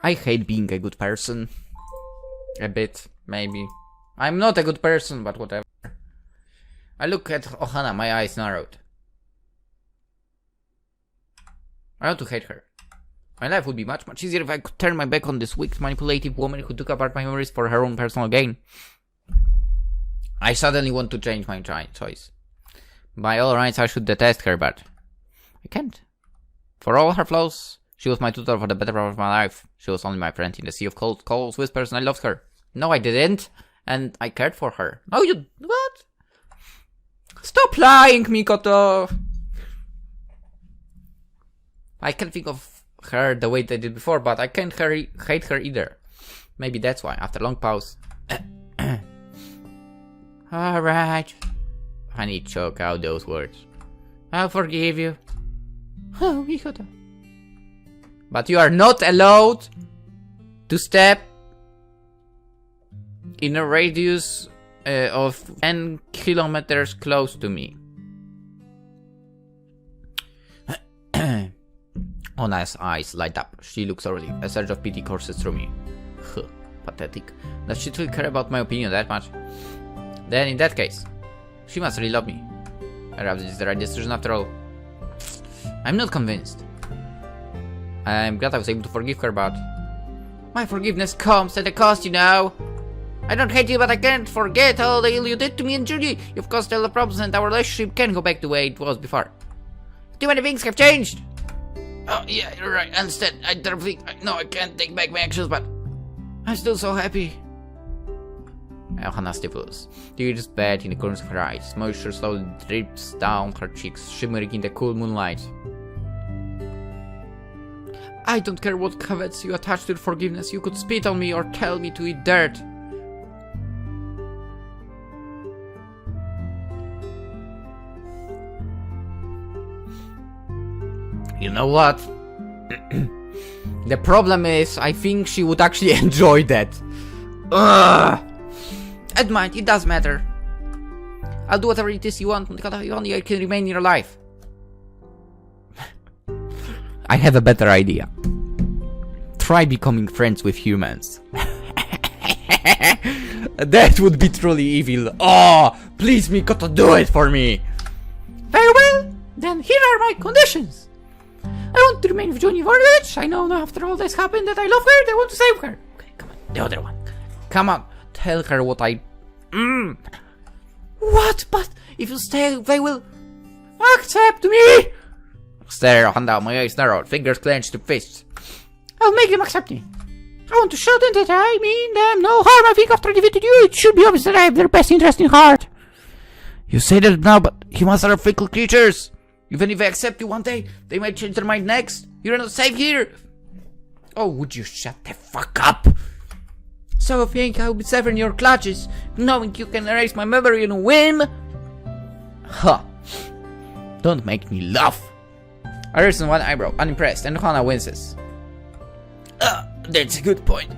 I hate being a good person. A bit, maybe. I'm not a good person, but whatever. I look at Ohana, my eyes narrowed. I want to hate her. My life would be much easier if I could turn my back on this weak, manipulative woman who took apart my memories for her own personal gain. I suddenly want to change my choice. By all rights, I should detest her, but I can't. For all her flaws, she was my tutor for the better part of my life. She was only my friend in the sea of cold calls, whispers, and I loved her. No, I didn't, and I cared for her. No, you... what? Stop lying, Mikoto! I can't think of her the way they did before, but I can't hate her either. Maybe that's why, after a long pause. Alright. I need to choke out those words. I'll forgive you. Oh, Mikoto. But you are not allowed to step in a radius of 10 kilometers close to me. Ona's eyes light up. She looks sorely. A surge of pity courses through me. Pathetic. Does she truly care about my opinion that much? Then in that case, she must really love me. Perhaps it's the right decision after all. I'm not convinced. I'm glad I was able to forgive her, but my forgiveness comes at a cost, you know. I don't hate you, but I can't forget all the ill you did to me and Judy. You've caused all the problems, and our relationship can't go back the way it was before. Too many things have changed. Oh, yeah, you're right. I understand. I don't think... No, I can't take back my actions, but I'm still so happy. Ohana stifles. Tears bed in the corners of her eyes. Moisture slowly drips down her cheeks, shimmering in the cool moonlight. I don't care what covets you attach to forgiveness. You could spit on me or tell me to eat dirt. You know what? The problem is, I think she would actually enjoy that. Ugh. And mind, it does matter. I'll do whatever it is you want, if only I can remain in your life. I have a better idea. Try becoming friends with humans. That would be truly evil. Oh, please, Mikoto, do it for me. Very well, then here are my conditions. I want to remain with Johnny Vorlich. I know now after all this happened that I love her. I want to save her. Okay, come on. The other one. Come on. Tell her what I... What? But if you stay, they will accept me. Stare, hand out, my eyes narrowed, fingers clenched to fists. I'll make them accept me. I want to show them that I mean them no harm. I think after I defeated you, it should be obvious that I have their best interest in heart. You say that now, but humans are fickle creatures. Even if they accept you one day, they might change their mind next. You're not safe here. Oh, would you shut the fuck up? So you think I'll be safe in your clutches, knowing you can erase my memory in a whim? Huh. Don't make me laugh. I raise one eyebrow, unimpressed, and Hana winces. That's a good point.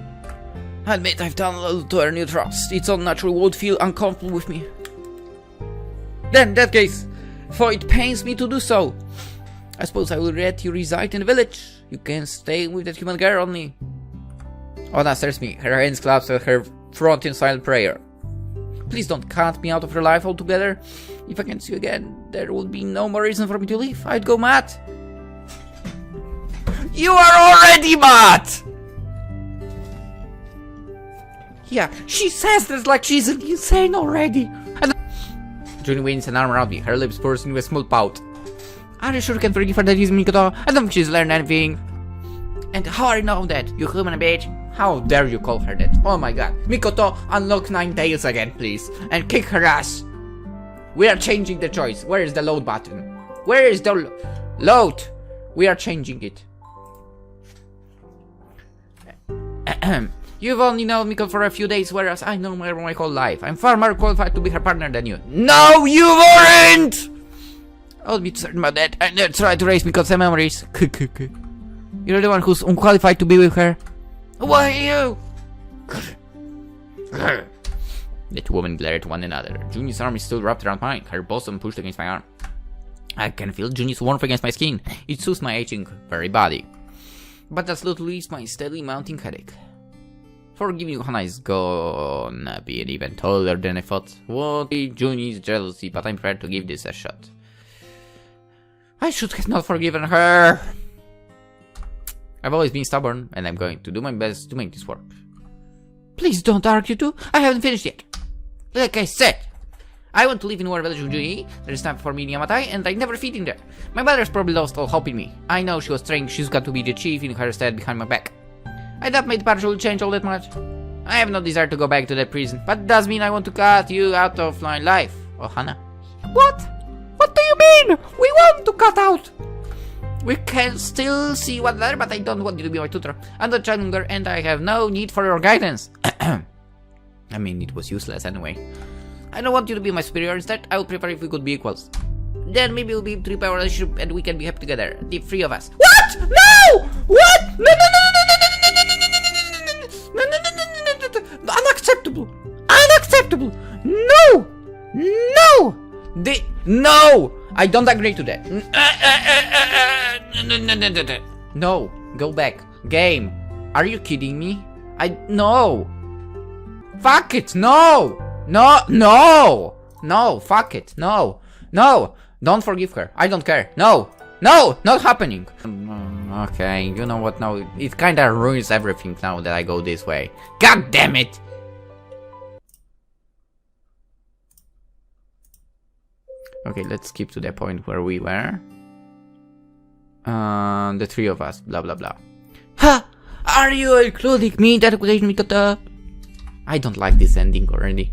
I admit I've done a little to earn your trust. It's unnatural you would feel uncomfortable with me. Then, in that case, for it pains me to do so, I suppose I will let you reside in the village. You can stay with that human girl only. Ona stares me, her hands clasped at her front in silent prayer. Please don't cut me out of her life altogether. If I can see you again, there would be no more reason for me to leave. I'd go mad. You are already mad! Yeah, she says this like she's insane already. And Junie wins an arm around me, her lips pursing with a small pout. are you sure you can forgive her that is Mikoto? I don't think she's learned anything. And how are you know that, you human bitch? How dare you call her that? Oh my god. Mikoto, unlock 9 tails again, please. And kick her ass. We are changing the choice. Where is the load button? Where is the load? We are changing it. You've only known Mikoto for a few days, whereas I know her my whole life. I'm far more qualified to be her partner than you. No, you weren't! I'll be certain about that. I never tried to raise Mikoto's memories. You're the one who's unqualified to be with her. Why you? The two women glared at one another. Junie's arm is still wrapped around mine, her bosom pushed against my arm. I can feel Junie's warmth against my skin. It soothes my aching very body. But that little ease my steadily mounting headache. Forgiving you, Hana is gonna be an even taller than I thought. Won't be Junie's jealousy, but I'm prepared to give this a shot. I should have not forgiven her. I've always been stubborn, and I'm going to do my best to make this work. Please don't argue too. I haven't finished yet. Like I said, I want to live in our village with Junie. There is time for me in Yamatai, and I never fit in there. My mother's probably lost all hope in me. I know she was trying she's got to be the chief in her stead behind my back. I doubt my departure will change all that much. I have no desire to go back to that prison, but it does mean I want to cut you out of my life. Oh, Hana. What? What do you mean? We want to cut out. We can still see one another, but I don't want you to be my tutor. I'm not younger, and I have no need for your guidance. I mean, it was useless anyway. I don't want you to be my superior. Instead, I would prefer if we could be equals. Then maybe we'll be able to repair our relationship, and we can be happy together. The three of us. What? No! What? No! Unacceptable! Unacceptable! No! No! No! I don't agree to that. No, go back. Game. Are you kidding me? No. Fuck it, no! No, fuck it, no. Don't forgive her. I don't care. No, not happening. Okay, you know what now? It kinda ruins everything now that I go this way. God damn it! Okay, let's skip to the point where we were. The three of us, blah blah blah. Ha! Are you including me in that equation, Mikoto? I don't like this ending already.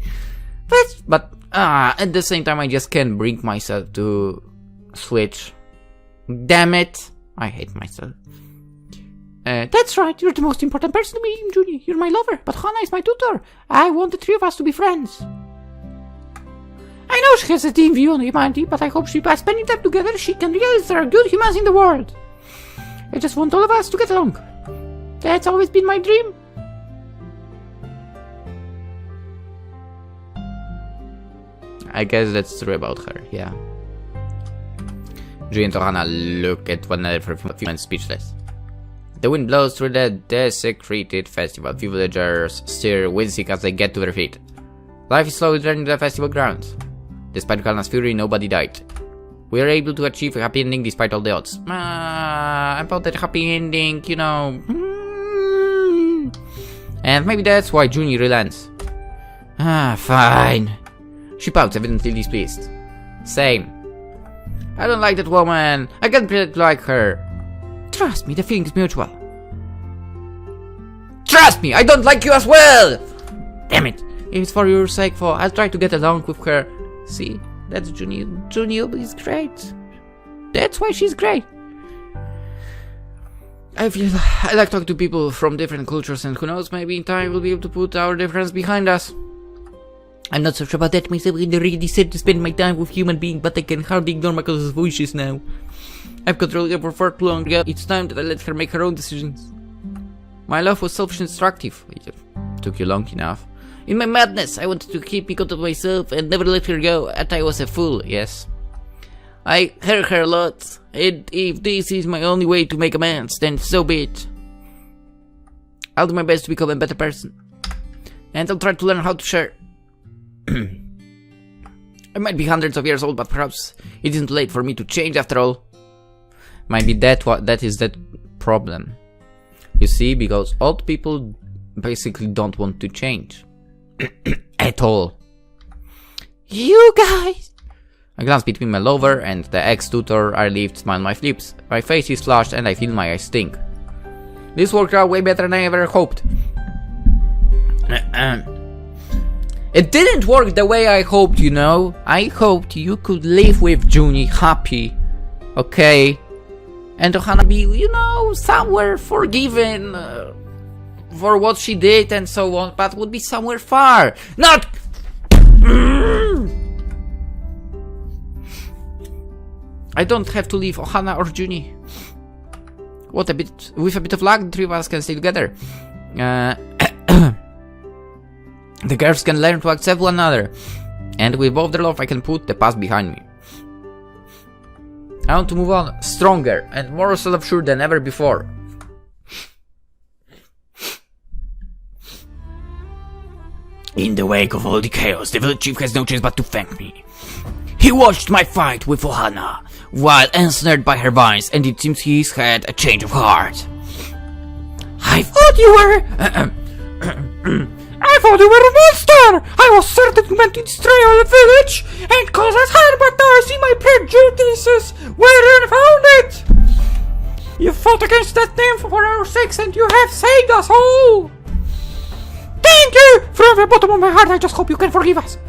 But at the same time I just can't bring myself to switch. Damn it! I hate myself. That's right, you're the most important person to me, Junie. You're my lover, but Hana is my tutor. I want the three of us to be friends. I know she has a dim view on humanity, but I hope by spending time together she can realize there are good humans in the world. I just want all of us to get along. That's always been my dream. I guess that's true about her, yeah. Junie and Hana look at one another for a few moments, speechless. The wind blows through the desecrated festival. Few villagers stir, wincing as they get to their feet. Life is slowly turning to the festival grounds. Despite Hana's fury, nobody died. We are able to achieve a happy ending despite all the odds. About that happy ending, you know. And maybe that's why Junie relents. Fine. She pouts, evidently displeased. Same. I don't like that woman. I can't pretend to like her. Trust me, the feeling is mutual. Trust me, I don't like you as well! Damn it. If it's for your sake, I'll try to get along with her. See, that's Junie. Junie is great. That's why she's great. I feel I like talking to people from different cultures, and who knows, maybe in time we'll be able to put our difference behind us. I'm not so sure about that myself. I really said to spend my time with human beings, but I can hardly ignore my cousin's voices now. I've controlled her for far too long. It's time that I let her make her own decisions. My love was self-destructive. It took you long enough. In my madness, I wanted to keep Mikoto to myself and never let her go, and I was a fool, yes. I hurt her a lot, and if this is my only way to make amends, then so be it. I'll do my best to become a better person. And I'll try to learn how to share. I might be hundreds of years old, but perhaps it isn't late for me to change after all. Might be that is that problem. You see, because old people basically don't want to change. At all. You guys! I glance between my lover and the ex-tutor. I lift, smile my lips. My face is flushed and I feel my eyes stink. This worked out way better than I ever hoped. It didn't work the way I hoped, you know. I hoped you could live with Junie happy. Okay? And Ohana be, you know, somewhere forgiven for what she did and so on, but would be somewhere far. Not... I don't have to leave Ohana or Junie. With a bit of luck, the three of us can stay together. The girls can learn to accept one another. And with both their love, I can put the past behind me. I want to move on stronger and more self-assured than ever before. In the wake of all the chaos, the village chief has no choice but to thank me. He watched my fight with Ohana while ensnared by her vines, and it seems he's had a change of heart. I thought you were... I thought you were a monster! I was certain you meant to destroy all the village and cause us harm, but now I see my prejudices were unfounded! You fought against that nymph for our sakes and you have saved us all! Thank you! From the bottom of my heart, I just hope you can forgive us!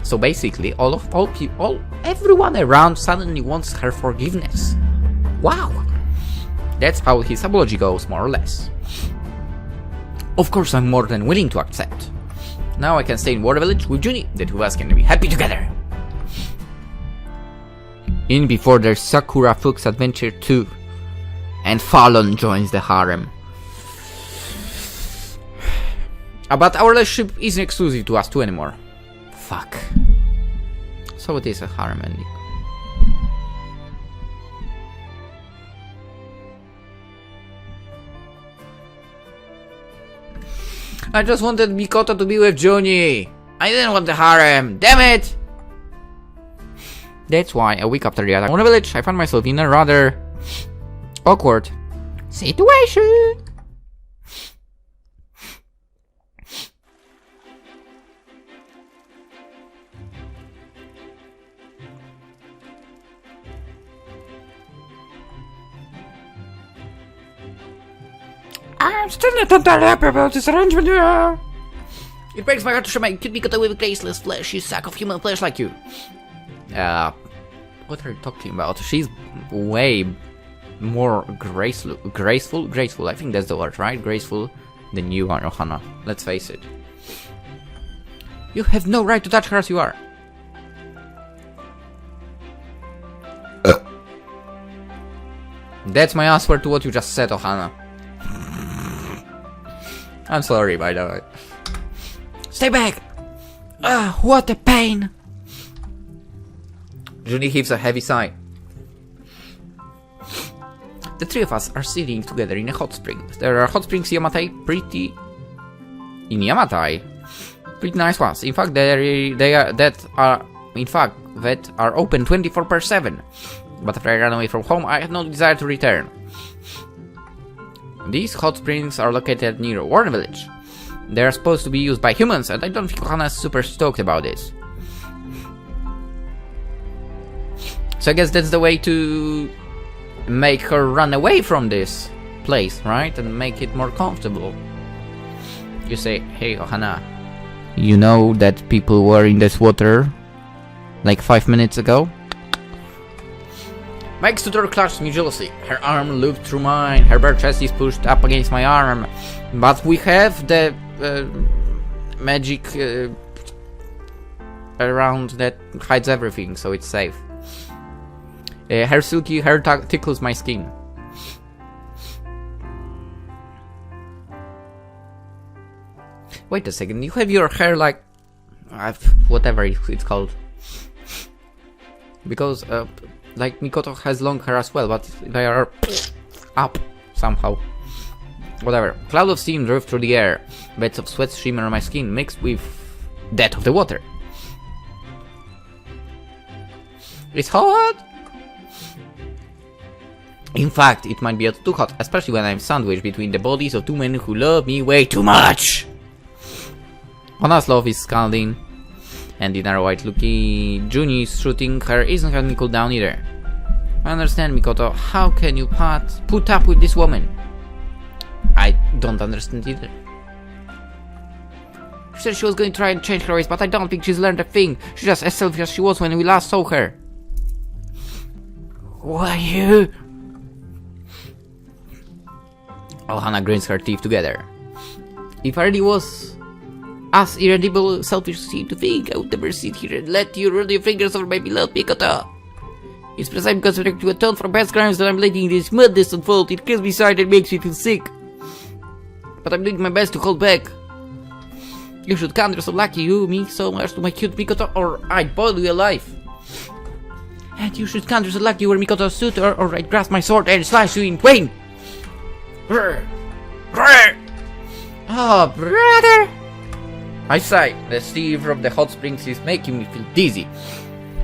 So basically, everyone around suddenly wants her forgiveness. Wow! That's how his apology goes, more or less. Of course, I'm more than willing to accept. Now I can stay in Water Village with Junie. The two of us can be happy together. In before there's Sakura Fox Adventure 2. And Fallon joins the harem. But our relationship isn't exclusive to us two anymore. Fuck. So it is a harem ending. I just wanted Mikoto to be with Junie. I didn't want the harem. Damn it! That's why a week after the attack on the village, I found myself in a rather awkward situation. I'm still not entirely happy about this arrangement. It breaks my heart to show my cute Mikoto with graceless flesh, you sack of human flesh like you. What are you talking about? She's way more graceful, I think that's the word, right? Graceful than you are, Ohana. Let's face it. You have no right to touch her as you are. That's my answer to what you just said, Ohana. I'm sorry, by the way. Stay back! What a pain! Junie heaves a heavy sigh. The three of us are sitting together in a hot spring. There are hot springs in Yamatai, pretty nice ones. In fact, that are open 24/7. But after I ran away from home, I had no desire to return. These hot springs are located near Warren Village. They are supposed to be used by humans, and I don't think Ohana is super stoked about this. So I guess that's the way to make her run away from this place, right? And make it more comfortable. You say, hey Ohana, you know that people were in this water like 5 minutes ago? My ex-tutor clutched me jealously. Her arm looped through mine, her bare chest is pushed up against my arm. But we have the magic around that hides everything, so it's safe. Her silky hair tickles my skin. Wait a second, you have your hair like... whatever it's called. Because, like, Mikoto has long hair as well, but they are up somehow. Whatever. Cloud of steam drove through the air. Beds of sweat shimmer on my skin, mixed with that of the water. It's hot! In fact, it might be too hot, especially when I'm sandwiched between the bodies of two men who love me way too much. Hana's love is scalding, and the narrow white looking Juni's shooting her isn't having cooled down either. I understand, Mikoto. How can you put up with this woman? I don't understand either. She said she was going to try and change her ways, but I don't think she's learned a thing. She's just as selfish as she was when we last saw her. Why you? Ohana grins her teeth together. If I really was as irritable, selfish as you to think, I would never sit here and let you run your fingers over my beloved Mikoto. It's precisely because I to atone for past crimes that I'm letting this madness unfold. It kills me inside and makes me feel sick. But I'm doing my best to hold back. You should count yourself lucky you, me, so much to my cute Mikoto, or I'd boil you alive. And you should count yourself lucky you were Mikoto's suitor, or I'd grasp my sword and slice you in twain. Oh, brother! I sigh. The sea from the hot springs is making me feel dizzy.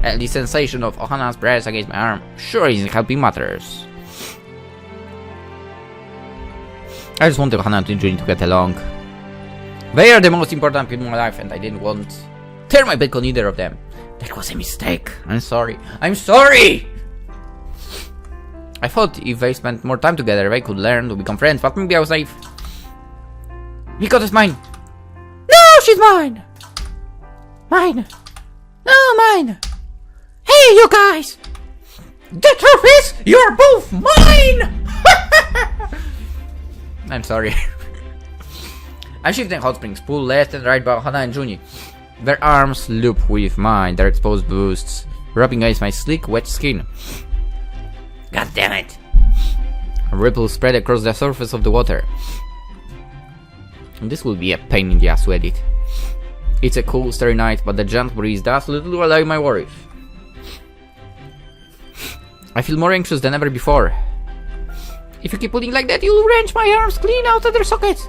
And the sensation of Ohana's breast against my arm sure isn't helping matters. I just wanted Ohana and Juni to get along. They are the most important people in my life, and I didn't want to turn my back on either of them. That was a mistake. I'm sorry. I'm sorry! I thought if they spent more time together, they could learn to become friends, but maybe I was naive. Mikoto's mine! No, she's mine! Mine! No, mine! Hey, you guys! The truth is, you're both mine! I'm sorry. I shift in hot springs, pull left and right by Ohana and Juni. Their arms loop with mine, their exposed boosts, rubbing against my sleek, wet skin. God damn it! A ripple spread across the surface of the water. This will be a pain in the ass to edit. It's a cool, starry night, but the gentle breeze does little allay my worries. I feel more anxious than ever before. If you keep pulling like that, you'll wrench my arms clean out of their sockets.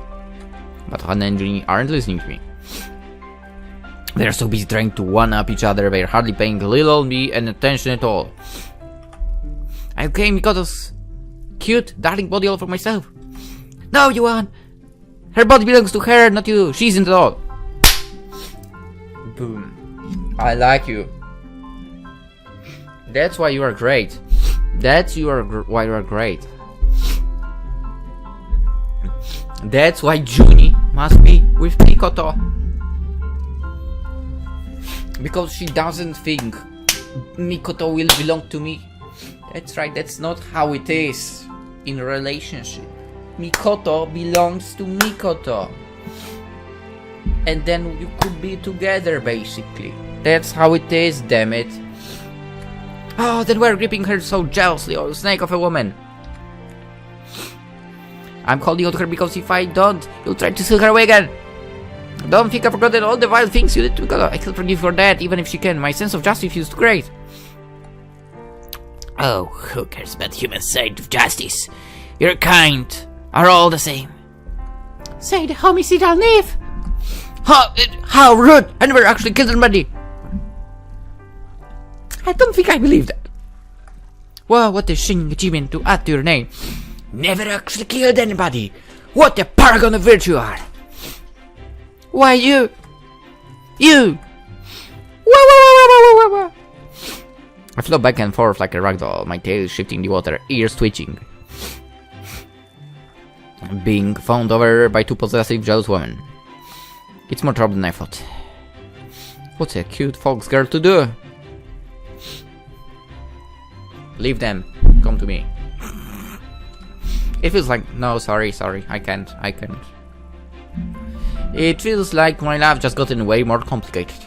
But Hana and Juni aren't listening to me. They're so busy trying to one-up each other, they're hardly paying little on me and attention at all. I claim Mikoto's cute, darling body all for myself. No, Yuan! Her body belongs to her, not you. She isn't at all. Boom. I like you. That's why you are great. That's why you are great. That's why Juni must be with Mikoto. Because she doesn't think Mikoto will belong to me. That's right, that's not how it is in a relationship. Mikoto belongs to Mikoto. And then you could be together, basically. That's how it is, damn it. Oh, then we're gripping her so jealously, oh, snake of a woman. I'm holding on to her because if I don't, you'll try to steal her away again. Don't think I've forgotten all the vile things you did to Mikoto. I can forgive for that, even if she can. My sense of justice is great. Oh, who cares about the human side of justice? Your kind are all the same. Say the homicidal knave! How rude! I never actually killed anybody! I don't think I believe that. Wow, what a shining achievement to add to your name. Never actually killed anybody! What a paragon of virtue you are! Why you? I float back and forth like a ragdoll, my tail shifting the water, ears twitching. Being fawned over by two possessive, jealous women. It's more trouble than I thought. What's a cute Foxgirl to do? Leave them. Come to me. It feels like... No, sorry, I can't. It feels like my life just gotten way more complicated.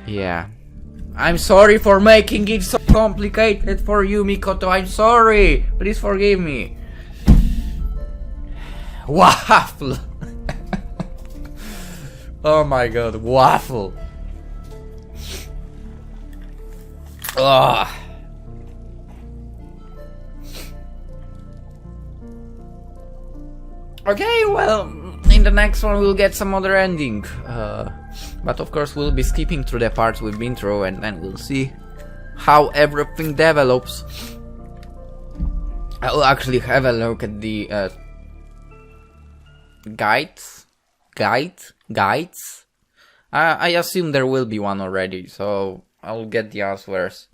Yeah. I'm sorry for making it so... complicated for you, Mikoto. I'm sorry. Please forgive me. Waffle. Oh my god, waffle. Ugh. Okay, well, in the next one we'll get some other ending. But of course we'll be skipping through the parts we've been through, and then we'll see how everything develops. I'll actually have a look at the guides. I assume there will be one already, so I'll get the answers.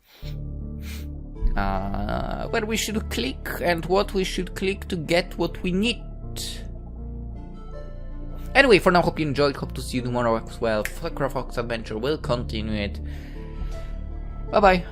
Where we should click and what we should click to get what we need. Anyway, for now, hope you enjoyed. Hope to see you tomorrow as well. Sakura Fox Adventure will continue it. Bye bye.